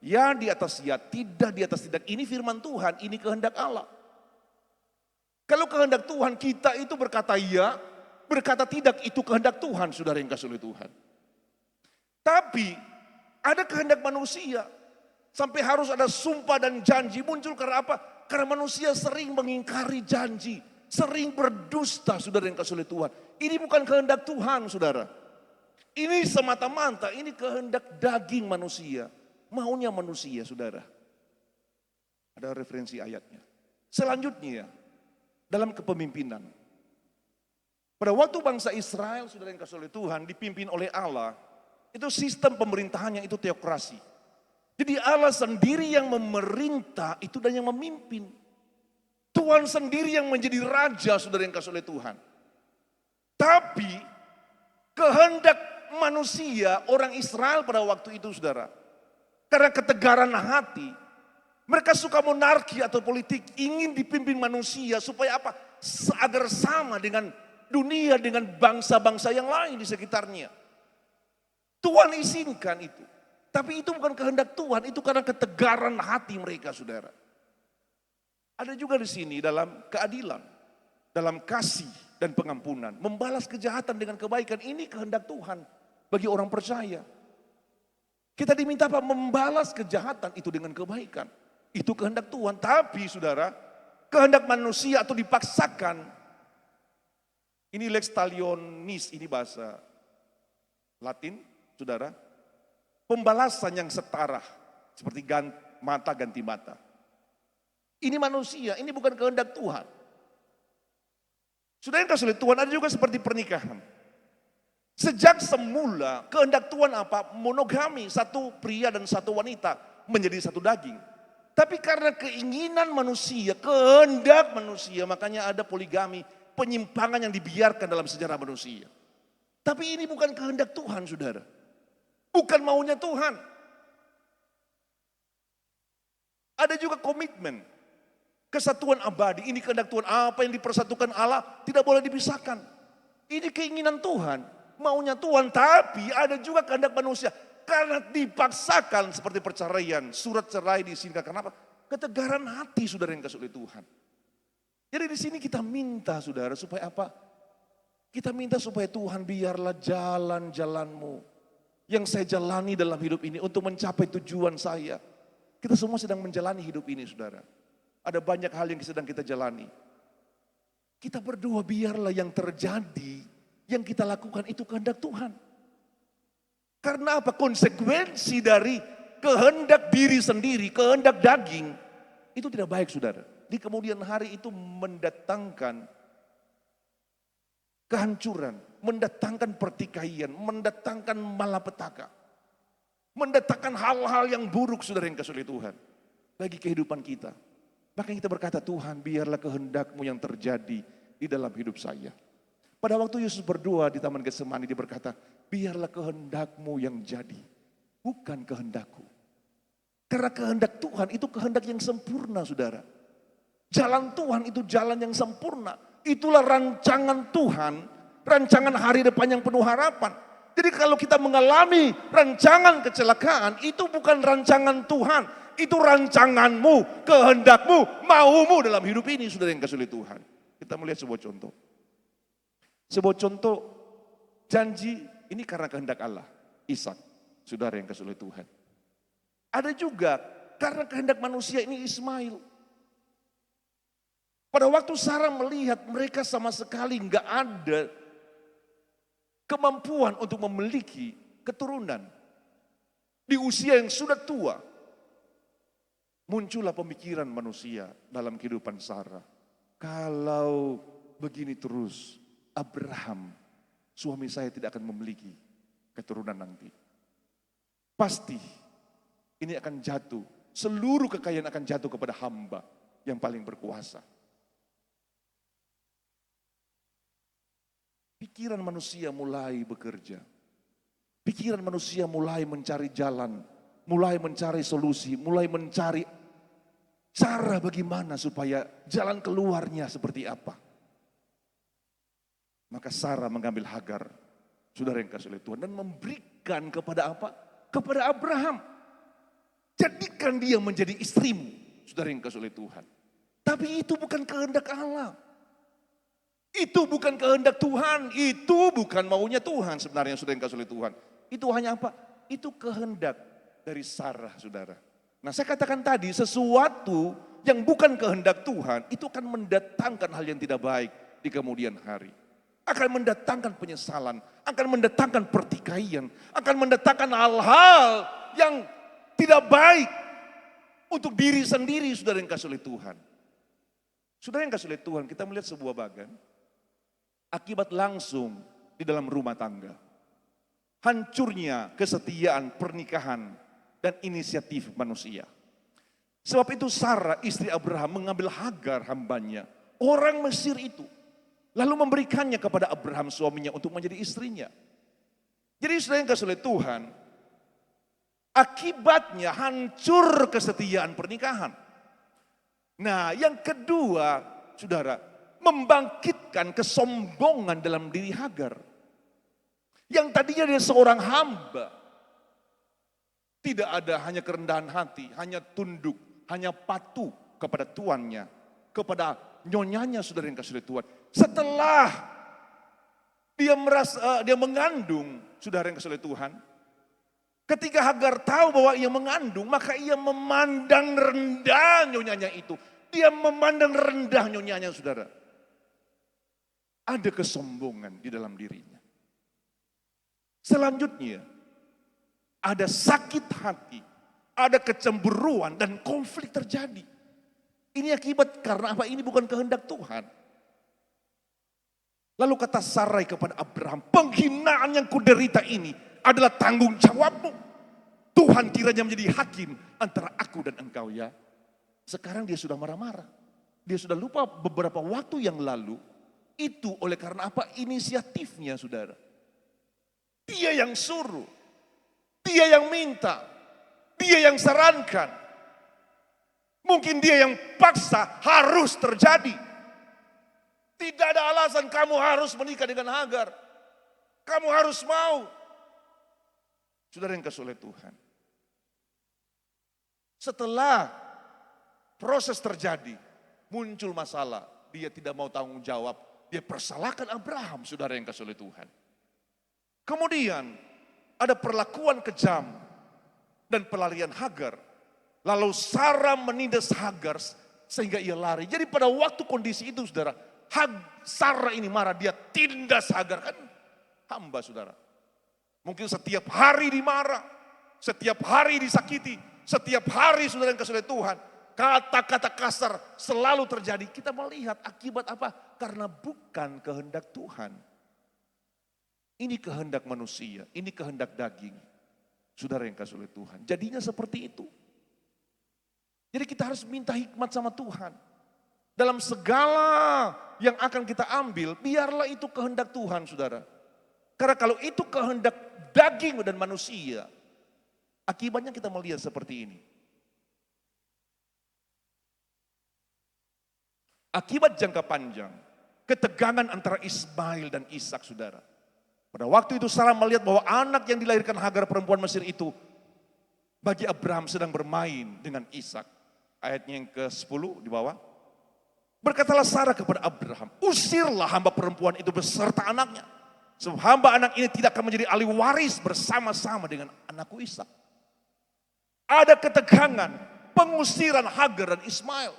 Speaker 3: ya di atas ya, tidak di atas tidak. Ini firman Tuhan, ini kehendak Allah. Kalau kehendak Tuhan, kita itu berkata iya, berkata tidak, itu kehendak Tuhan, saudara yang kasih oleh Tuhan. Tapi ada kehendak manusia. Sampai harus ada sumpah dan janji muncul karena apa? Karena manusia sering mengingkari janji. Sering berdusta, saudara yang kasih oleh Tuhan. Ini bukan kehendak Tuhan, saudara. Ini semata-mata, ini kehendak daging manusia. Maunya manusia, saudara. Ada referensi ayatnya. Selanjutnya, dalam kepemimpinan. Pada waktu bangsa Israel, saudara yang kasih oleh Tuhan, dipimpin oleh Allah, itu sistem pemerintahannya itu teokrasi. Jadi Allah sendiri yang memerintah itu dan yang memimpin. Tuhan sendiri yang menjadi raja, saudara yang kasih oleh Tuhan. Tapi kehendak manusia, orang Israel pada waktu itu, saudara, karena ketegaran hati, mereka suka monarki atau politik, ingin dipimpin manusia supaya apa? Agar sama dengan dunia, dengan bangsa-bangsa yang lain di sekitarnya. Tuhan izinkan itu. Tapi itu bukan kehendak Tuhan, itu karena ketegaran hati mereka, saudara. Ada juga di sini dalam keadilan, dalam kasih dan pengampunan. Membalas kejahatan dengan kebaikan, ini kehendak Tuhan bagi orang percaya. Kita diminta apa? Membalas kejahatan itu dengan kebaikan. Itu kehendak Tuhan, tapi saudara, kehendak manusia atau dipaksakan. Ini lex talionis, ini bahasa Latin, saudara. Pembalasan yang setara, seperti mata ganti mata. Ini manusia, ini bukan kehendak Tuhan. Sudah yang kasih oleh Tuhan, ada juga seperti pernikahan. Sejak semula kehendak Tuhan apa? Monogami, satu pria dan satu wanita menjadi satu daging. Tapi karena keinginan manusia, kehendak manusia, makanya ada poligami, penyimpangan yang dibiarkan dalam sejarah manusia. Tapi ini bukan kehendak Tuhan, saudara. Bukan maunya Tuhan. Ada juga komitmen. Kesatuan abadi, ini kehendak Tuhan. Apa yang dipersatukan Allah tidak boleh dipisahkan. Ini keinginan Tuhan, maunya Tuhan. Tapi ada juga kehendak manusia. Karena dipaksakan seperti perceraian. Surat cerai disingkat. Kenapa? Ketegaran hati, saudara yang kasih oleh Tuhan. Jadi di sini kita minta, saudara, supaya apa? Kita minta supaya Tuhan biarlah jalan-jalanmu yang saya jalani dalam hidup ini untuk mencapai tujuan saya. Kita semua sedang menjalani hidup ini, saudara. Ada banyak hal yang sedang kita jalani. Kita berdoa biarlah yang terjadi, yang kita lakukan itu kehendak Tuhan. Karena apa? Konsekuensi dari kehendak diri sendiri, kehendak daging, itu tidak baik, saudara. Di kemudian hari itu mendatangkan kehancuran, mendatangkan pertikaian, mendatangkan malapetaka. Mendatangkan hal-hal yang buruk, saudara yang kasih oleh Tuhan. Bagi kehidupan kita. Maka kita berkata, Tuhan biarlah kehendak-Mu yang terjadi di dalam hidup saya. Pada waktu Yesus berdoa di Taman Getsemani, dia berkata, biarlah kehendak-Mu yang jadi, bukan kehendakku. Karena kehendak Tuhan itu kehendak yang sempurna, saudara. Jalan Tuhan itu jalan yang sempurna. Itulah rancangan Tuhan, rancangan hari depan yang penuh harapan. Jadi kalau kita mengalami rancangan kecelakaan, itu bukan rancangan Tuhan. Itu rancanganmu, kehendakmu, maumu dalam hidup ini, saudara yang kasih oleh Tuhan. Kita melihat sebuah contoh. Sebuah contoh janji ini karena kehendak Allah. Ishak, saudara yang kasih oleh Tuhan. Ada juga karena kehendak manusia ini Ismail. Pada waktu Sarah melihat mereka sama sekali nggak ada kemampuan untuk memiliki keturunan. Di usia yang sudah tua, muncullah pemikiran manusia dalam kehidupan Sarah. Kalau begini terus, Abraham, suami saya tidak akan memiliki keturunan nanti. Pasti ini akan jatuh, seluruh kekayaan akan jatuh kepada hamba yang paling berkuasa. Pikiran manusia mulai bekerja. Pikiran manusia mulai mencari jalan, mulai mencari solusi, mulai mencari cara bagaimana supaya jalan keluarnya seperti apa. Maka Sarah mengambil Hagar, saudara yang kasih oleh Tuhan, dan memberikan kepada apa? Kepada Abraham. Jadikan dia menjadi istrimu, saudara yang kasih oleh Tuhan. Tapi itu bukan kehendak Allah. Itu bukan kehendak Tuhan, itu bukan maunya Tuhan sebenarnya saudara yang kasih oleh Tuhan. Itu hanya apa? Itu kehendak dari Sarah saudara. Nah saya katakan tadi sesuatu yang bukan kehendak Tuhan itu akan mendatangkan hal yang tidak baik di kemudian hari. Akan mendatangkan penyesalan, akan mendatangkan pertikaian, akan mendatangkan hal-hal yang tidak baik untuk diri sendiri saudara yang kasih oleh Tuhan. Saudara yang kasih oleh Tuhan, kita melihat sebuah bagan, akibat langsung di dalam rumah tangga. Hancurnya kesetiaan pernikahan dan inisiatif manusia. Sebab itu Sarah istri Abraham mengambil Hagar hambanya, orang Mesir itu. Lalu memberikannya kepada Abraham suaminya untuk menjadi istrinya. Jadi saudara yang kasih oleh Tuhan, akibatnya hancur kesetiaan pernikahan. Nah yang kedua saudara, membangkitkan kesombongan dalam diri Hagar. Yang tadinya dia seorang hamba. Tidak ada hanya kerendahan hati, hanya tunduk, hanya patuh kepada tuannya, kepada nyonyanya saudara yang kasih oleh Tuhan. Setelah dia mengandung saudara yang kasih oleh Tuhan, ketika Hagar tahu bahwa ia mengandung, maka ia memandang rendah nyonyanya itu. Dia memandang rendah nyonyanya saudara. Ada kesombongan di dalam dirinya. Selanjutnya, ada sakit hati, ada kecemburuan dan konflik terjadi. Ini akibat karena apa? Ini bukan kehendak Tuhan. Lalu kata Sarai kepada Abraham, penghinaan yang kuderita ini adalah tanggung jawabmu. Tuhan kiranya menjadi hakim antara aku dan engkau ya. Sekarang dia sudah marah-marah. Dia sudah lupa beberapa waktu yang lalu. Itu oleh karena apa? Inisiatifnya saudara. Dia yang suruh. Dia yang minta. Dia yang sarankan. Mungkin dia yang paksa harus terjadi. Tidak ada alasan kamu harus menikah dengan Hagar. Kamu harus mau. Saudara yang kasih oleh Tuhan. Setelah proses terjadi, muncul masalah. Dia tidak mau tanggung jawab. Dia persalahkan Abraham, saudara yang kasih oleh Tuhan. Kemudian ada perlakuan kejam dan pelarian Hagar. Lalu Sarah menindas Hagar sehingga ia lari. Jadi pada waktu kondisi itu saudara, Sarah ini marah, dia tindas Hagar, kan hamba saudara. Mungkin setiap hari dimarah, setiap hari disakiti, setiap hari saudara yang kasih oleh Tuhan. Kata-kata kasar selalu terjadi. Kita melihat akibat apa? Karena bukan kehendak Tuhan. Ini kehendak manusia, ini kehendak daging. Saudara yang kasih oleh Tuhan. Jadinya seperti itu. Jadi kita harus minta hikmat sama Tuhan. Dalam segala yang akan kita ambil, biarlah itu kehendak Tuhan saudara. Karena kalau itu kehendak daging dan manusia, akibatnya kita melihat seperti ini. Akibat jangka panjang, ketegangan antara Ismail dan Ishak saudara. Pada waktu itu Sarah melihat bahwa anak yang dilahirkan Hagar perempuan Mesir itu, bagi Abraham sedang bermain dengan Ishak. Ayatnya yang ke-10 di bawah. Berkatalah Sarah kepada Abraham, usirlah hamba perempuan itu beserta anaknya. Sebab hamba anak ini tidak akan menjadi ahli waris bersama-sama dengan anakku Ishak. Ada ketegangan, pengusiran Hagar dan Ismail.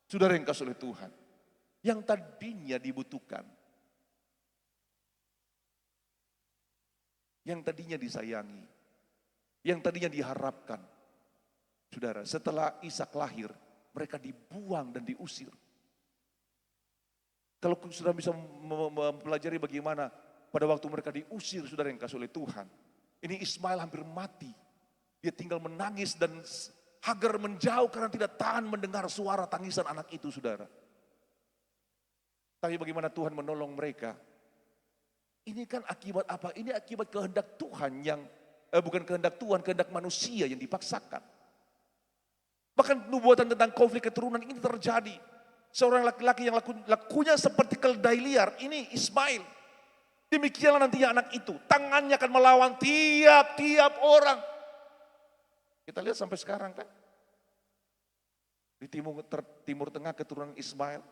Speaker 3: Saudara yang kasih oleh Tuhan, yang tadinya dibutuhkan, yang tadinya disayangi, yang tadinya diharapkan. Saudara, setelah Ishak lahir, mereka dibuang dan diusir. Kalau sudah bisa mempelajari bagaimana pada waktu mereka diusir, saudara yang kasih oleh Tuhan, ini Ismail hampir mati. Dia tinggal menangis dan Hagar menjauh karena tidak tahan mendengar suara tangisan anak itu, saudara. Tapi bagaimana Tuhan menolong mereka? Ini kan akibat apa? Ini akibat kehendak Tuhan yang, bukan kehendak Tuhan, kehendak manusia yang dipaksakan. Bahkan nubuatan tentang konflik keturunan ini terjadi. Seorang laki-laki yang lakunya seperti keledai liar, ini Ismail. Demikianlah nantinya anak itu, tangannya akan melawan tiap-tiap orang. Kita lihat sampai sekarang kan. Di timur tengah keturunan Ismail.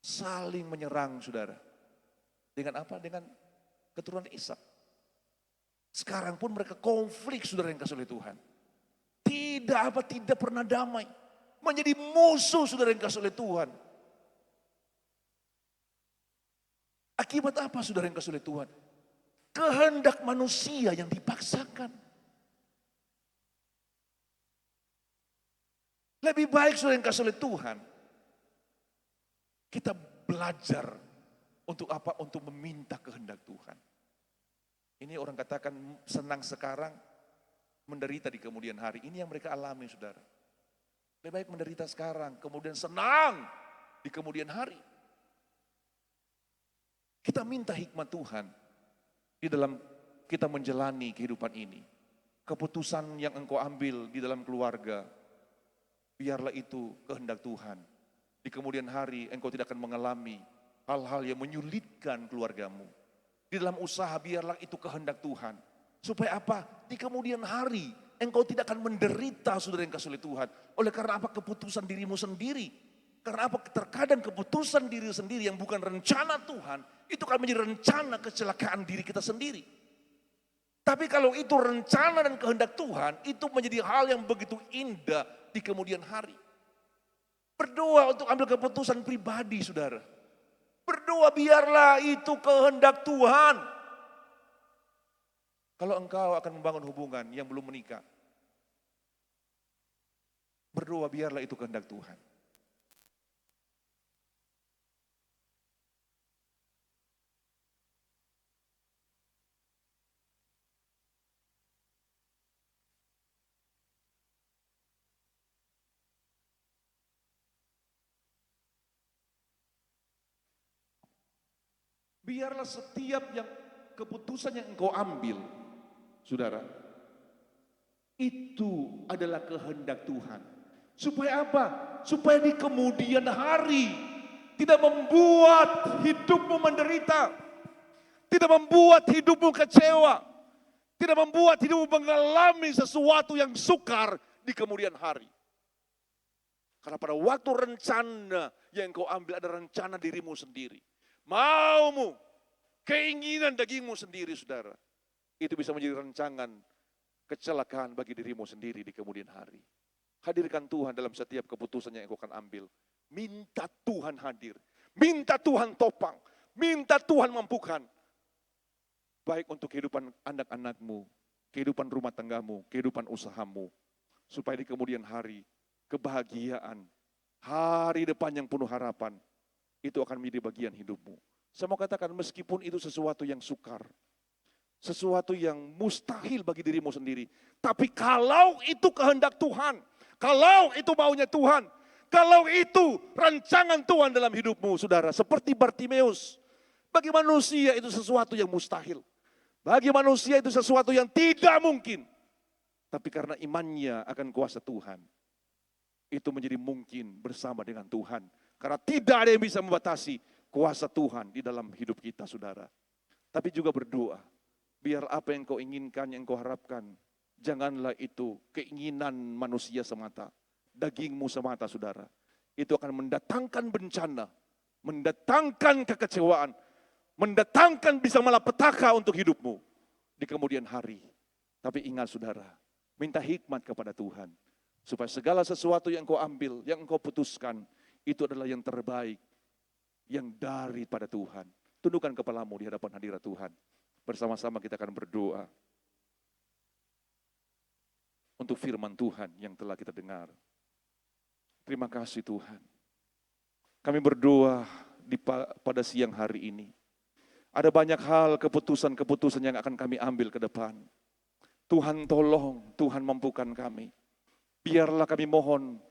Speaker 3: saling menyerang, saudara. Dengan apa? Dengan keturunan Ishak. Sekarang pun mereka konflik, saudara yang kasih oleh Tuhan. Tidak pernah damai. Menjadi musuh, saudara yang kasih oleh Tuhan. Akibat apa, saudara yang kasih oleh Tuhan? Kehendak manusia yang dipaksakan. Lebih baik, saudara yang kasih oleh Tuhan, kita belajar untuk apa? Untuk meminta kehendak Tuhan. Ini orang katakan senang sekarang, menderita di kemudian hari. Ini yang mereka alami, saudara. Lebih baik menderita sekarang, kemudian senang di kemudian hari. Kita minta hikmat Tuhan di dalam kita menjalani kehidupan ini. Keputusan yang engkau ambil di dalam keluarga, biarlah itu kehendak Tuhan. Di kemudian hari engkau tidak akan mengalami hal-hal yang menyulitkan keluargamu. Di dalam usaha biarlah itu kehendak Tuhan. Supaya apa? Di kemudian hari engkau tidak akan menderita, saudara yang kasih oleh Tuhan. Oleh karena apa? Keputusan dirimu sendiri. Karena apa? Terkadang keputusan diri sendiri yang bukan rencana Tuhan, itu akan menjadi rencana kecelakaan diri kita sendiri. Tapi kalau itu rencana dan kehendak Tuhan, itu menjadi hal yang begitu indah di kemudian hari. Berdoa untuk ambil keputusan pribadi, saudara. Berdoa biarlah itu kehendak Tuhan. Kalau engkau akan membangun hubungan yang belum menikah, berdoa biarlah itu kehendak Tuhan. Biarlah setiap keputusan yang engkau ambil, saudara, itu adalah kehendak Tuhan. Supaya apa? Supaya di kemudian hari tidak membuat hidupmu menderita, tidak membuat hidupmu kecewa, tidak membuat hidupmu mengalami sesuatu yang sukar di kemudian hari. Karena pada waktu rencana yang engkau ambil ada rencana dirimu sendiri. Maumu, keinginan dagingmu sendiri, saudara. Itu bisa menjadi rancangan kecelakaan bagi dirimu sendiri di kemudian hari. Hadirkan Tuhan dalam setiap keputusan yang engkau akan ambil. Minta Tuhan hadir. Minta Tuhan topang. Minta Tuhan mampukan. Baik untuk kehidupan anak-anakmu, kehidupan rumah tanggamu, kehidupan usahamu. Supaya di kemudian hari, kebahagiaan, hari depan yang penuh harapan, itu akan menjadi bagian hidupmu. Saya mau katakan meskipun itu sesuatu yang sukar, sesuatu yang mustahil bagi dirimu sendiri. Tapi kalau itu kehendak Tuhan, kalau itu maunya Tuhan, kalau itu rancangan Tuhan dalam hidupmu, saudara. Seperti Bartimeus, bagi manusia itu sesuatu yang mustahil. Bagi manusia itu sesuatu yang tidak mungkin. Tapi karena imannya akan kuasa Tuhan, itu menjadi mungkin bersama dengan Tuhan. Karena tidak ada yang bisa membatasi kuasa Tuhan di dalam hidup kita, saudara. Tapi juga berdoa, biar apa yang kau inginkan, yang kau harapkan, janganlah itu keinginan manusia semata, dagingmu semata, saudara. Itu akan mendatangkan bencana, mendatangkan kekecewaan, mendatangkan bisa malapetaka untuk hidupmu di kemudian hari. Tapi ingat, saudara, minta hikmat kepada Tuhan, supaya segala sesuatu yang kau ambil, yang kau putuskan, itu adalah yang terbaik, yang daripada Tuhan. Tundukkan kepalamu di hadapan hadirat Tuhan. Bersama-sama kita akan berdoa untuk firman Tuhan yang telah kita dengar. Terima kasih Tuhan. Kami berdoa pada siang hari ini. Ada banyak hal, keputusan-keputusan yang akan kami ambil ke depan. Tuhan tolong, Tuhan mampukan kami. Biarlah kami mohon,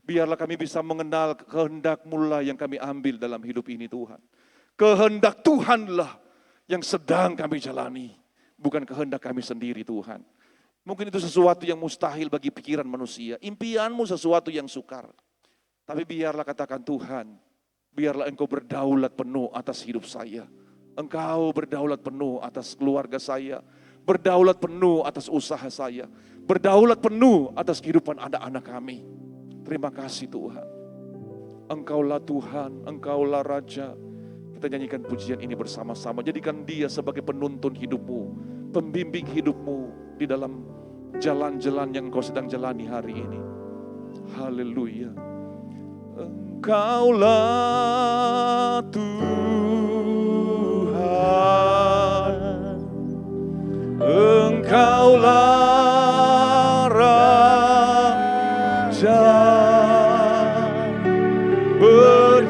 Speaker 3: biarlah kami bisa mengenal kehendak-Mu lah yang kami ambil dalam hidup ini, Tuhan. Kehendak Tuhanlah yang sedang kami jalani, bukan kehendak kami sendiri, Tuhan. Mungkin itu sesuatu yang mustahil bagi pikiran manusia. Impianmu sesuatu yang sukar. Tapi biarlah katakan Tuhan, biarlah Engkau berdaulat penuh atas hidup saya. Engkau berdaulat penuh atas keluarga saya. Berdaulat penuh atas usaha saya. Berdaulat penuh atas kehidupan anak-anak kami. Terima kasih Tuhan. Engkaulah Tuhan, Engkaulah Raja. Kita nyanyikan pujian ini bersama-sama. Jadikan Dia sebagai penuntun hidupmu, pembimbing hidupmu di dalam jalan-jalan yang Engkau sedang jalani hari ini. Haleluya. Engkaulah Tuhan, Engkaulah Raja, berdaulat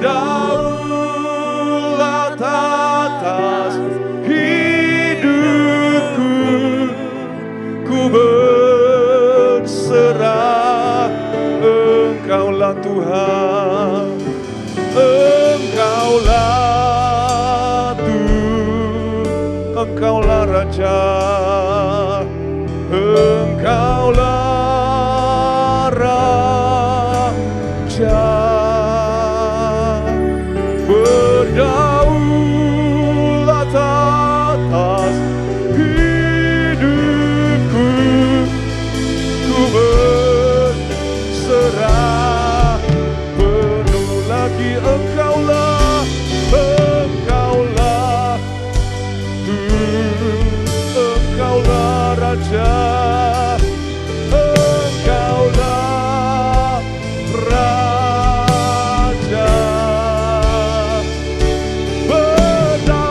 Speaker 3: atas hidupku, ku berserah. Engkaulah Tuhan, Engkaulah Tuhan, Engkaulah Raja, Engkaulah Raja, berdaulat atas hidupku, ku berserah penuh lagi. Engkaulah, Engkaulah Tuhan, Engkaulah Raja, Engkaulah Raja, berdaulat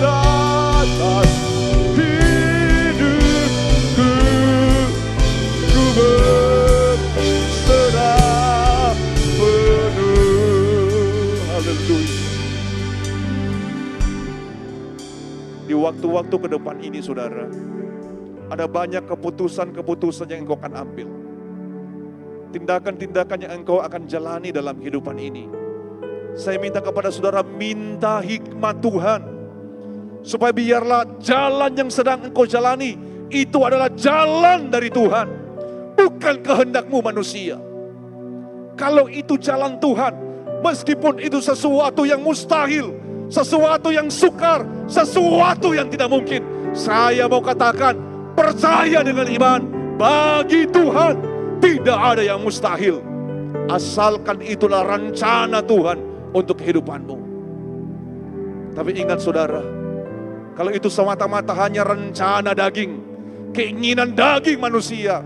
Speaker 3: atas hidupku, ku berserah penuh. Haleluya. Di waktu-waktu ke depan ini, saudara, ada banyak keputusan-keputusan yang engkau akan ambil. Tindakan-tindakan yang engkau akan jalani dalam kehidupan ini. Saya minta kepada saudara, minta hikmat Tuhan. Supaya biarlah jalan yang sedang engkau jalani, itu adalah jalan dari Tuhan. Bukan kehendakmu manusia. Kalau itu jalan Tuhan, meskipun itu sesuatu yang mustahil, sesuatu yang sukar, sesuatu yang tidak mungkin, saya mau katakan, percaya dengan iman, bagi Tuhan tidak ada yang mustahil. Asalkan itulah rencana Tuhan untuk kehidupanmu. Tapi ingat saudara, kalau itu semata-mata hanya rencana daging, keinginan daging manusia,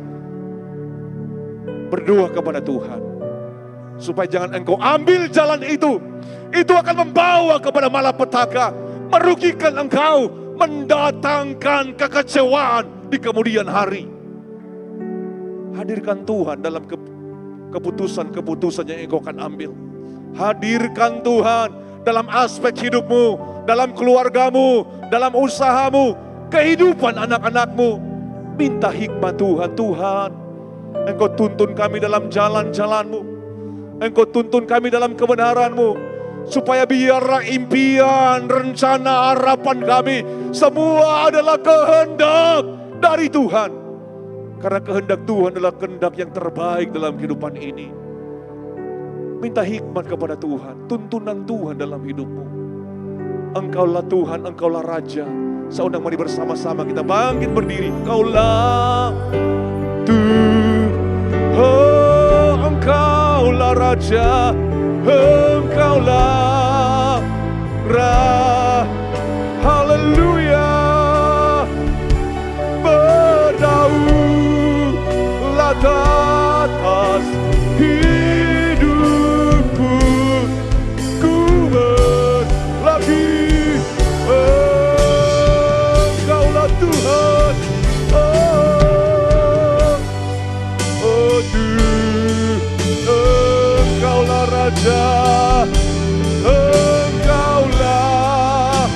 Speaker 3: berdoa kepada Tuhan supaya jangan engkau ambil jalan itu. Itu akan membawa kepada malapetaka, merugikan engkau, mendatangkan kekecewaan di kemudian hari. Hadirkan Tuhan dalam keputusan-keputusan yang engkau akan ambil. Hadirkan Tuhan dalam aspek hidupmu, dalam keluargamu, dalam usahamu, kehidupan anak-anakmu. Minta hikmat Tuhan. Tuhan, Engkau tuntun kami dalam jalan-jalan-Mu, Engkau tuntun kami dalam kebenaran-Mu, supaya biarlah impian, rencana, harapan kami semua adalah kehendak dari Tuhan. Karena kehendak Tuhan adalah kehendak yang terbaik dalam kehidupan ini. Minta hikmat kepada Tuhan, tuntunan Tuhan dalam hidupmu. Engkaulah Tuhan, Engkaulah Raja. Saya undang mari bersama-sama kita bangkit berdiri. Engkaulah Tuhan, oh, Engkaulah Raja, Engkaulah haleluya, berdaulat atas hidupku, ku berlagi. Engkaulah Tuhan, oh Tuhan, Engkaulah Raja, Engkaulah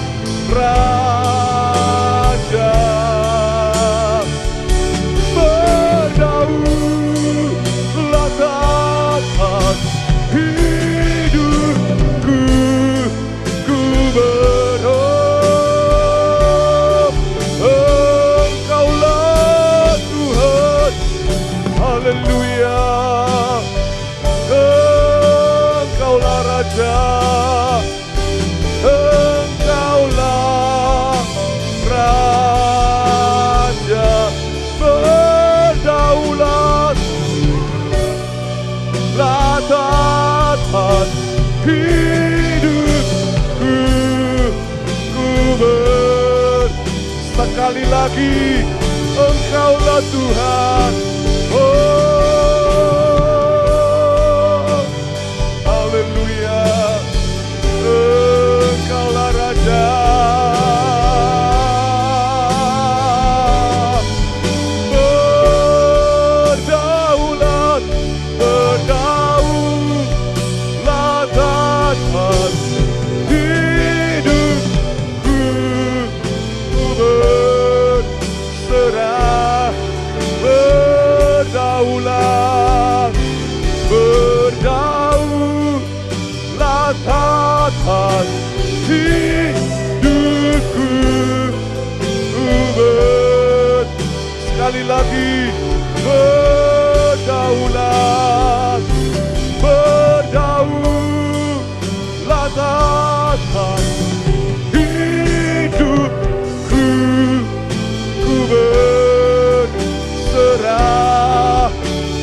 Speaker 3: sekali lagi, Engkaulah Tuhan. Oh, haleluya, Engkaulah Raja. Berdaulat, berdaulat atas hidupku, ku berserah. Berdaulat, berdaulat atas hidupku, sekali lagi, berdaulat, berdaulat atas hidupku, ku berserah.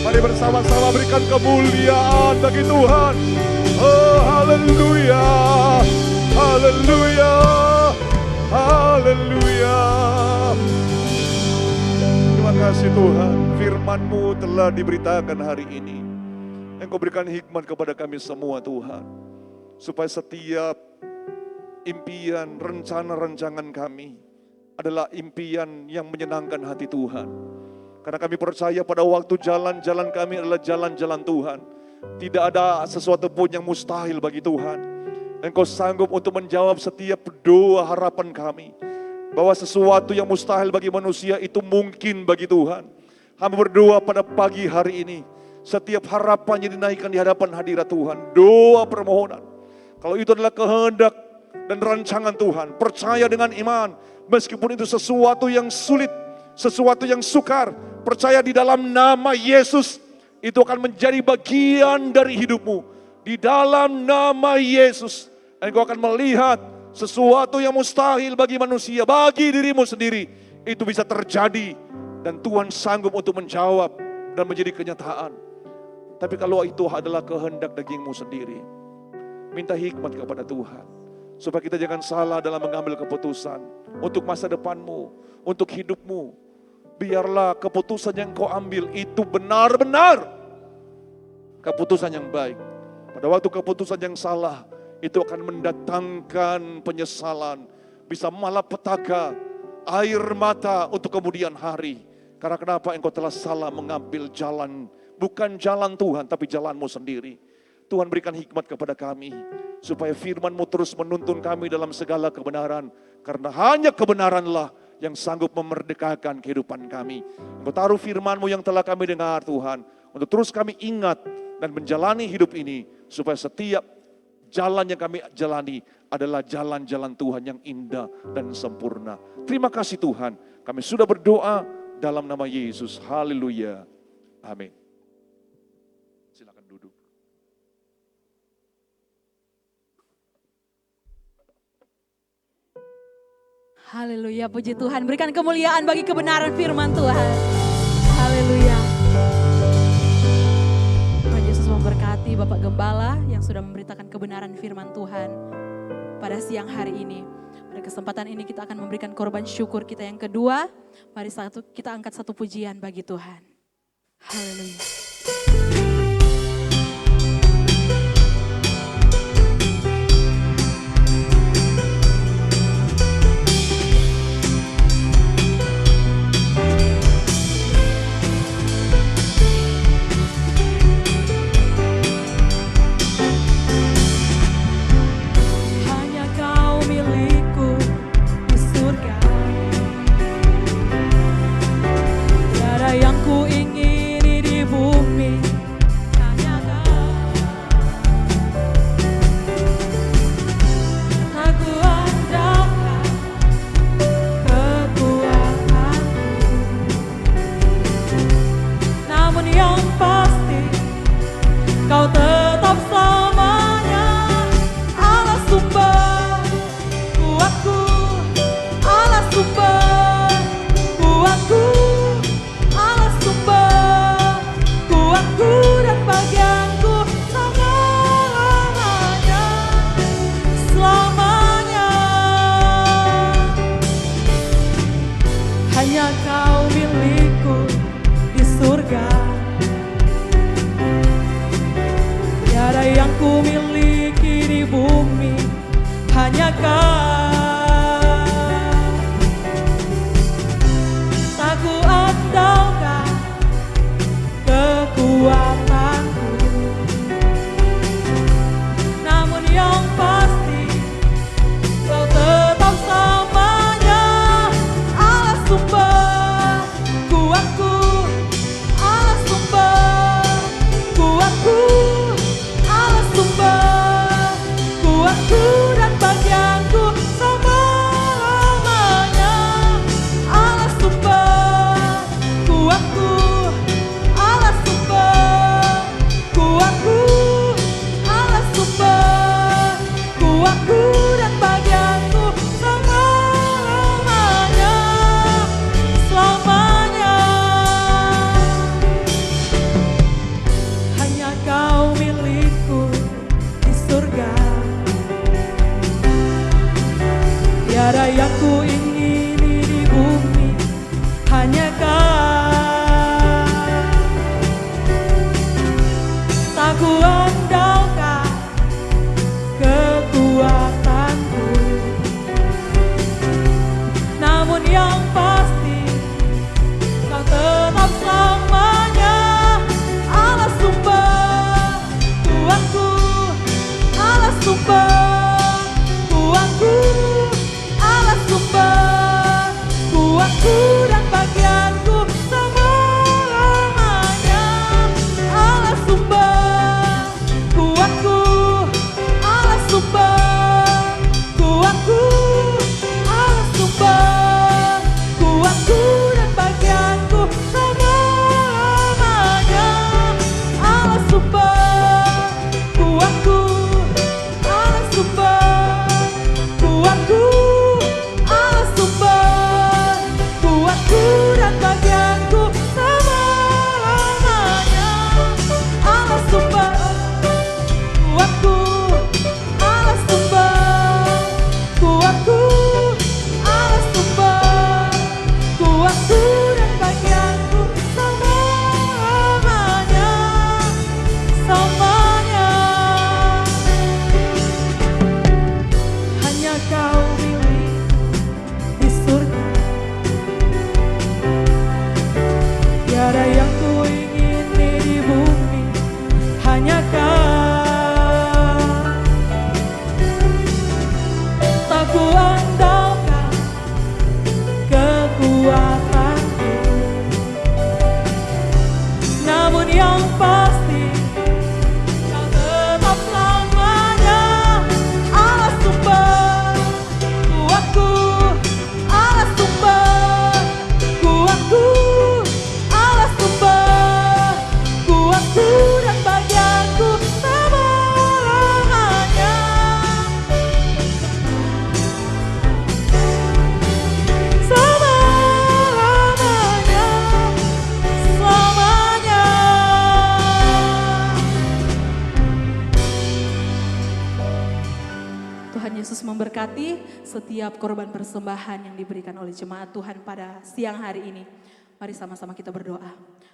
Speaker 3: Mari bersama-sama berikan kemuliaan bagi Tuhan. Oh, haleluya, haleluya, haleluya. Terima kasih Tuhan, firman-Mu telah diberitakan hari ini. Engkau berikan hikmat kepada kami semua Tuhan, supaya setiap impian, rencana-rancangan kami adalah impian yang menyenangkan hati Tuhan. Karena kami percaya pada waktu jalan-jalan kami adalah jalan-jalan Tuhan. Tidak ada sesuatu pun yang mustahil bagi Tuhan. Engkau sanggup untuk menjawab setiap doa harapan kami. Bahwa sesuatu yang mustahil bagi manusia itu mungkin bagi Tuhan. Hamba berdoa pada pagi hari ini, setiap harapannya dinaikkan di hadapan hadirat Tuhan. Doa permohonan, kalau itu adalah kehendak dan rancangan Tuhan, percaya dengan iman. Meskipun itu sesuatu yang sulit, sesuatu yang sukar, percaya di dalam nama Yesus, itu akan menjadi bagian dari hidupmu. Di dalam nama Yesus, engkau akan melihat sesuatu yang mustahil bagi manusia, bagi dirimu sendiri, itu bisa terjadi. Dan Tuhan sanggup untuk menjawab dan menjadi kenyataan. Tapi kalau itu adalah kehendak dagingmu sendiri, minta hikmat kepada Tuhan. Supaya kita jangan salah dalam mengambil keputusan untuk masa depanmu, untuk hidupmu. Biarlah keputusan yang kau ambil itu benar-benar keputusan yang baik. Pada waktu keputusan yang salah, itu akan mendatangkan penyesalan, bisa malapetaka, air mata untuk kemudian hari. Karena kenapa engkau telah salah mengambil jalan, bukan jalan Tuhan, tapi jalanmu sendiri. Tuhan berikan hikmat kepada kami, supaya firman-Mu terus menuntun kami dalam segala kebenaran. Karena hanya kebenaranlah yang sanggup memerdekakan kehidupan kami. Engkau taruh firman-Mu yang telah kami dengar Tuhan, untuk terus kami ingat dan menjalani hidup ini, supaya setiap jalan yang kami jalani adalah jalan-jalan Tuhan yang indah dan sempurna. Terima kasih Tuhan, kami sudah berdoa dalam nama Yesus. Haleluya. Amin. Silakan duduk.
Speaker 2: Haleluya, puji Tuhan. Berikan kemuliaan bagi kebenaran firman Tuhan. Haleluya. Tuhan Yesus memberkati Bapak Gembala yang sudah memberitakan kebenaran firman Tuhan pada siang hari ini. Pada kesempatan ini kita akan memberikan korban syukur kita yang kedua. Mari kita angkat satu pujian bagi Tuhan. Haleluya.
Speaker 4: Yang ku ingini di bumi.
Speaker 2: yang ku ingini di bumi hanya Kau. Tak ku andalkan kekuatanku, namun yang pasti Kau tetap selamanya Allah sumber Tuhanku, Allah sumber Tuhanku, Allah sumber Tuhanku dan bagianku selamanya Allah sumber Tuhanku, Allah sumber Tuhanku, Allah sumber Tuhanku dan bagianku selamanya Allah sumber Tuhanku, Allah sumber Tuhanku, Allah sumber Tuhanku dan bagianku selamanya Allah sumber Tuhanku, Allah sumber Tuhanku, Allah sumber Tuhanku dan bagianku selamanya hanya Kau milik di surga. Tiada yang ku ingini di bumi hanya Kau. Tak ku andalkan kekuatanku, namun yang pasti Kau tetap selamanya Allah sumber Tuhanku, Allah sumber Tuhanku, Allah sumber Tuhanku dan bagianku selamanya selamanya selamanya. Tuhan Yesus memberkati setiap korban persembahan yang diberikan oleh jemaat Tuhan pada siang hari ini. Mari sama-sama kita berdoa.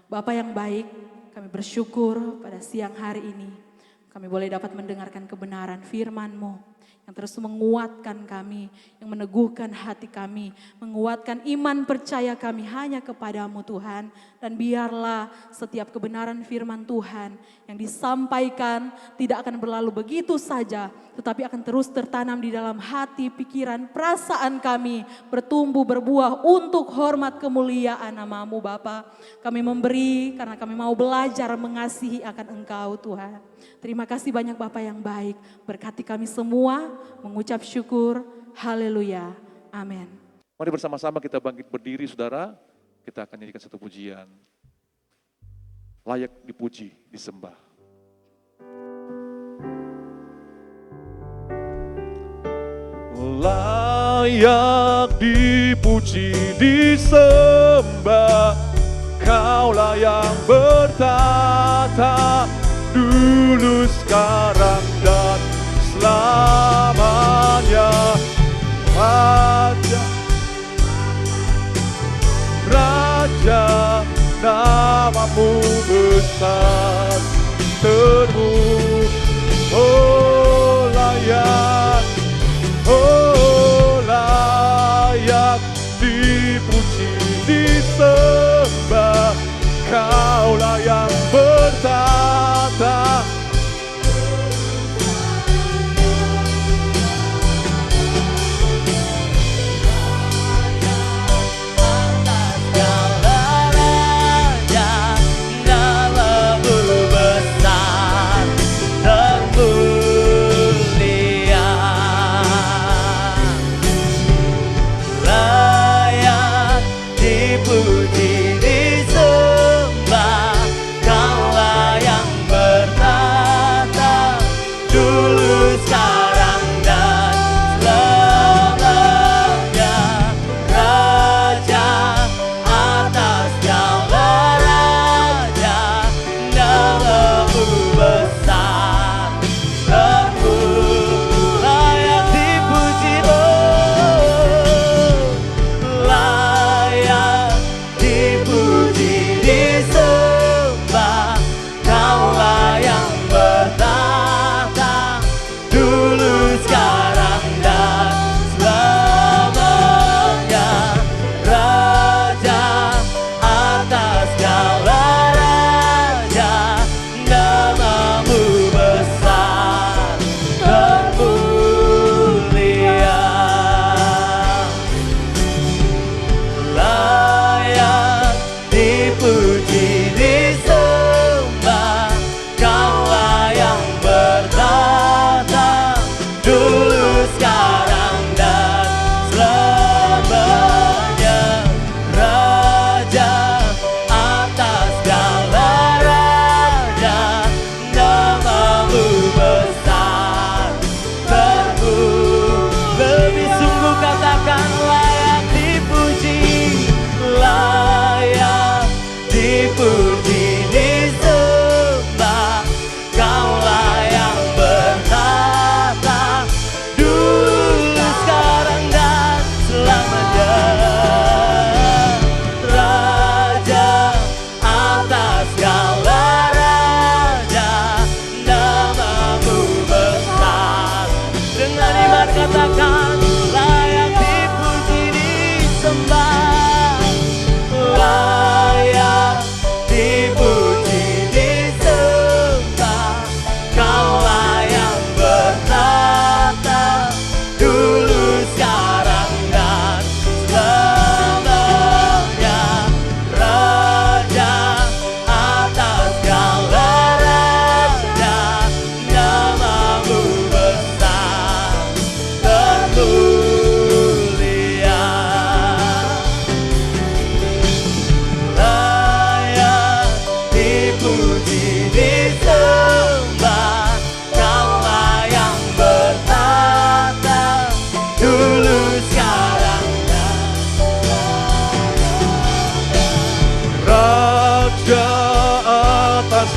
Speaker 2: Bapa yang baik, kami bersyukur pada siang hari ini kami boleh dapat mendengarkan kebenaran firman-Mu yang terus menguatkan kami, yang meneguhkan hati kami, menguatkan iman percaya kami hanya kepadamu Tuhan. Dan biarlah setiap kebenaran firman Tuhan yang disampaikan tidak akan berlalu begitu saja, tetapi akan terus tertanam di dalam hati, pikiran, perasaan kami, bertumbuh, berbuah untuk hormat kemuliaan nama-Mu Bapa. Kami memberi karena kami mau belajar mengasihi akan Engkau Tuhan. Terima kasih banyak Bapa yang baik, berkati kami semua, mengucap syukur, haleluya, amin.
Speaker 3: Mari bersama-sama kita bangkit berdiri saudara, kita akan nyanyikan satu pujian. Layak dipuji, disembah. Layak dipuji, disembah, Kaulah yang bertata, dulu, sekarang, dan selamanya. Raja, nama-Mu besar, termu, oh layak dipuji, disembah, Kaulah yang bertata.
Speaker 4: Puji disembah, Kaulah yang bertata.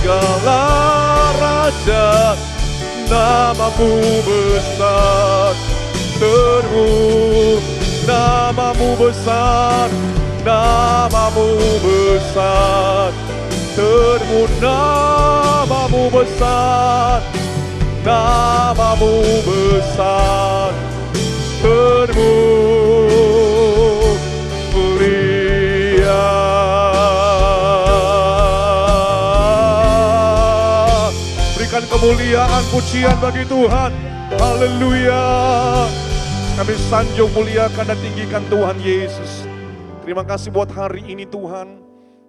Speaker 3: segala raja, namamu besar, namamu besar, namamu besar, namamu besar, namamu besar, mulia. Berikan kemuliaan, pujian bagi Tuhan. Haleluya. Kami sanjung, muliakan dan tinggikan Tuhan Yesus. Terima kasih buat hari ini Tuhan.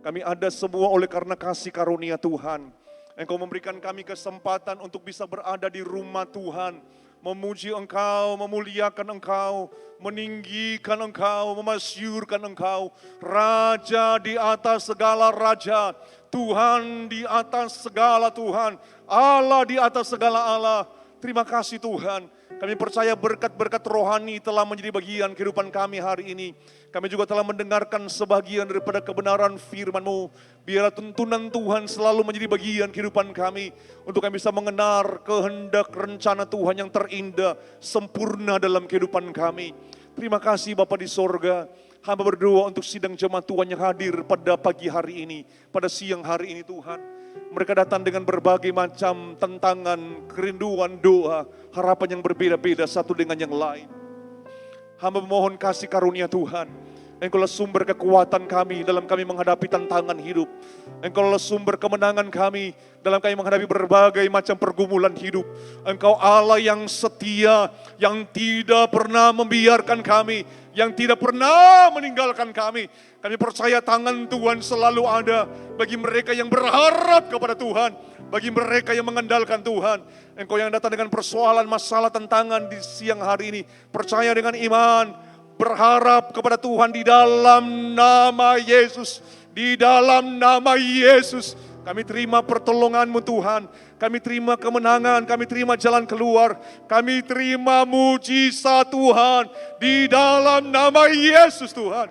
Speaker 3: Kami ada semua oleh karena kasih karunia Tuhan. Engkau memberikan kami kesempatan untuk bisa berada di rumah Tuhan. Memuji Engkau, memuliakan Engkau, meninggikan Engkau, memasyurkan Engkau. Raja di atas segala raja, Tuhan di atas segala Tuhan, Allah di atas segala Allah. Terima kasih Tuhan. Kami percaya berkat-berkat rohani telah menjadi bagian kehidupan kami hari ini. Kami juga telah mendengarkan sebagian daripada kebenaran firman-Mu. Biarlah tuntunan Tuhan selalu menjadi bagian kehidupan kami. Untuk kami bisa mengenal kehendak rencana Tuhan yang terindah, sempurna dalam kehidupan kami. Terima kasih Bapa di sorga. Hamba berdoa untuk sidang jemaat Tuhan yang hadir pada pagi hari ini, pada siang hari ini Tuhan. Mereka datang dengan berbagai macam tantangan, kerinduan, doa, harapan yang berbeda-beda satu dengan yang lain. Hamba memohon kasih karunia Tuhan. Engkaulah sumber kekuatan kami dalam kami menghadapi tantangan hidup. Engkaulah sumber kemenangan kami dalam kami menghadapi berbagai macam pergumulan hidup. Engkau Allah yang setia, yang tidak pernah membiarkan kami, yang tidak pernah meninggalkan kami. Kami percaya tangan Tuhan selalu ada bagi mereka yang berharap kepada Tuhan, bagi mereka yang mengandalkan Tuhan. Engkau yang datang dengan persoalan, masalah, tantangan di siang hari ini, percaya dengan iman, berharap kepada Tuhan di dalam nama Yesus. Di dalam nama Yesus kami terima pertolongan-Mu Tuhan. Kami terima kemenangan, kami terima jalan keluar. Kami terima mujizat Tuhan di dalam nama Yesus Tuhan.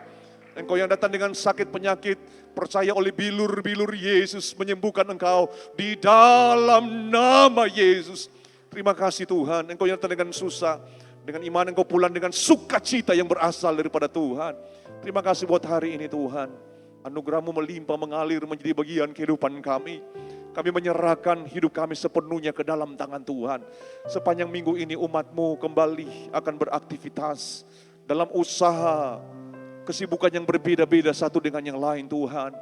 Speaker 3: Engkau yang datang dengan sakit penyakit, percaya oleh bilur-bilur Yesus menyembuhkan engkau di dalam nama Yesus. Terima kasih Tuhan. Engkau yang datang dengan susah, dengan iman engkau pulang dengan sukacita yang berasal daripada Tuhan. Terima kasih buat hari ini Tuhan. Anugerah-Mu melimpah mengalir menjadi bagian kehidupan kami. Kami menyerahkan hidup kami sepenuhnya ke dalam tangan Tuhan. Sepanjang minggu ini umat-Mu kembali akan beraktivitas dalam usaha, kesibukan yang berbeda-beda satu dengan yang lain Tuhan.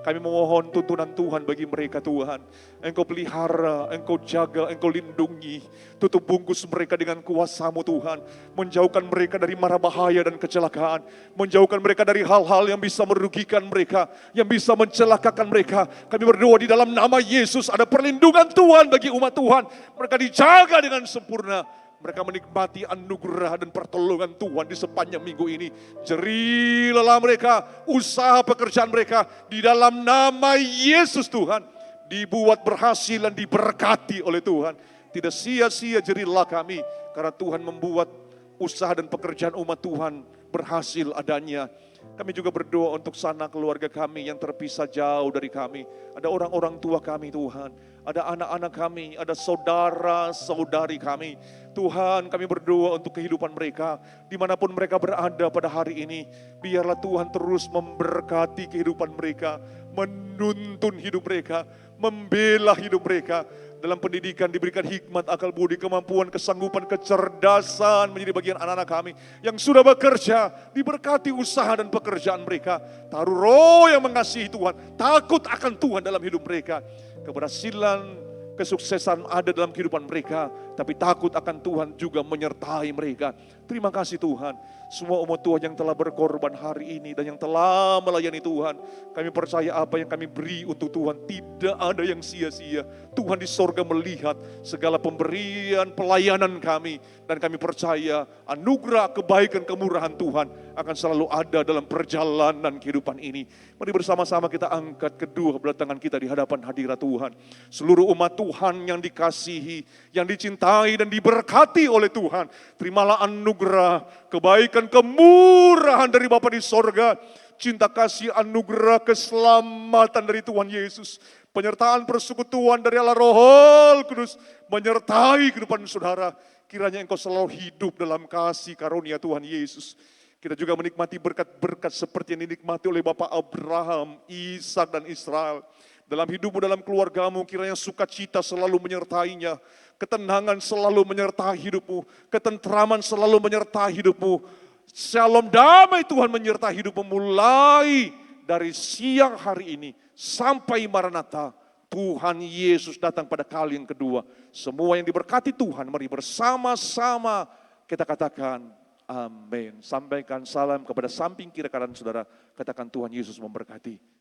Speaker 3: Kami memohon tuntunan Tuhan bagi mereka Tuhan. Engkau pelihara, Engkau jaga, Engkau lindungi. Tutup bungkus mereka dengan kuasa-Mu Tuhan. Menjauhkan mereka dari mara bahaya dan kecelakaan. Menjauhkan mereka dari hal-hal yang bisa merugikan mereka, yang bisa mencelakakan mereka. Kami berdoa di dalam nama Yesus ada perlindungan Tuhan bagi umat Tuhan. Mereka dijaga dengan sempurna. Mereka menikmati anugerah dan pertolongan Tuhan di sepanjang minggu ini. Jerilah mereka, usaha pekerjaan mereka di dalam nama Yesus Tuhan. Dibuat berhasil dan diberkati oleh Tuhan. Tidak sia-sia jerilah kami, karena Tuhan membuat usaha dan pekerjaan umat Tuhan berhasil adanya. Kami juga berdoa untuk sanak keluarga kami yang terpisah jauh dari kami. Ada orang-orang tua kami Tuhan. Ada anak-anak kami, ada saudara-saudari kami. Tuhan, kami berdoa untuk kehidupan mereka. Dimanapun mereka berada pada hari ini. Biarlah Tuhan terus memberkati kehidupan mereka. Menuntun hidup mereka. Membela hidup mereka. Dalam pendidikan diberikan hikmat, akal budi, kemampuan, kesanggupan, kecerdasan menjadi bagian anak-anak kami. Yang sudah bekerja, diberkati usaha dan pekerjaan mereka. Taruh roh yang mengasihi Tuhan. Takut akan Tuhan dalam hidup mereka. Keberhasilan, kesuksesan ada dalam kehidupan mereka, tapi takut akan Tuhan juga menyertai mereka. Terima kasih Tuhan, semua umat Tuhan yang telah berkorban hari ini dan yang telah melayani Tuhan. Kami percaya apa yang kami beri untuk Tuhan tidak ada yang sia-sia. Tuhan di sorga melihat segala pemberian pelayanan kami, dan kami percaya anugerah, kebaikan, kemurahan Tuhan akan selalu ada dalam perjalanan kehidupan ini. Mari bersama-sama kita angkat kedua belah tangan kita di hadapan hadirat Tuhan. Seluruh umat Tuhan yang dikasihi, yang dicintai dan diberkati oleh Tuhan, terimalah anugerah, kebaikan, kemurahan dari Bapa di sorga, cinta kasih, anugerah, keselamatan dari Tuhan Yesus, penyertaan persekutuan dari Allah Roh Kudus menyertai kehidupan saudara. Kiranya engkau selalu hidup dalam kasih karunia Tuhan Yesus. Kita juga menikmati berkat-berkat seperti yang dinikmati oleh Bapak Abraham, Ishak dan Israel. Dalam hidupmu, dalam keluargamu, kiranya sukacita selalu menyertainya. Ketenangan selalu menyertai hidupmu. Ketentraman selalu menyertai hidupmu. Shalom, damai Tuhan menyertai hidupmu mulai dari siang hari ini sampai Maranatha. Tuhan Yesus datang pada kali yang kedua. Semua yang diberkati Tuhan, mari bersama-sama kita katakan amin. Sampaikan salam kepada samping kiri kanan saudara. Katakan Tuhan Yesus memberkati.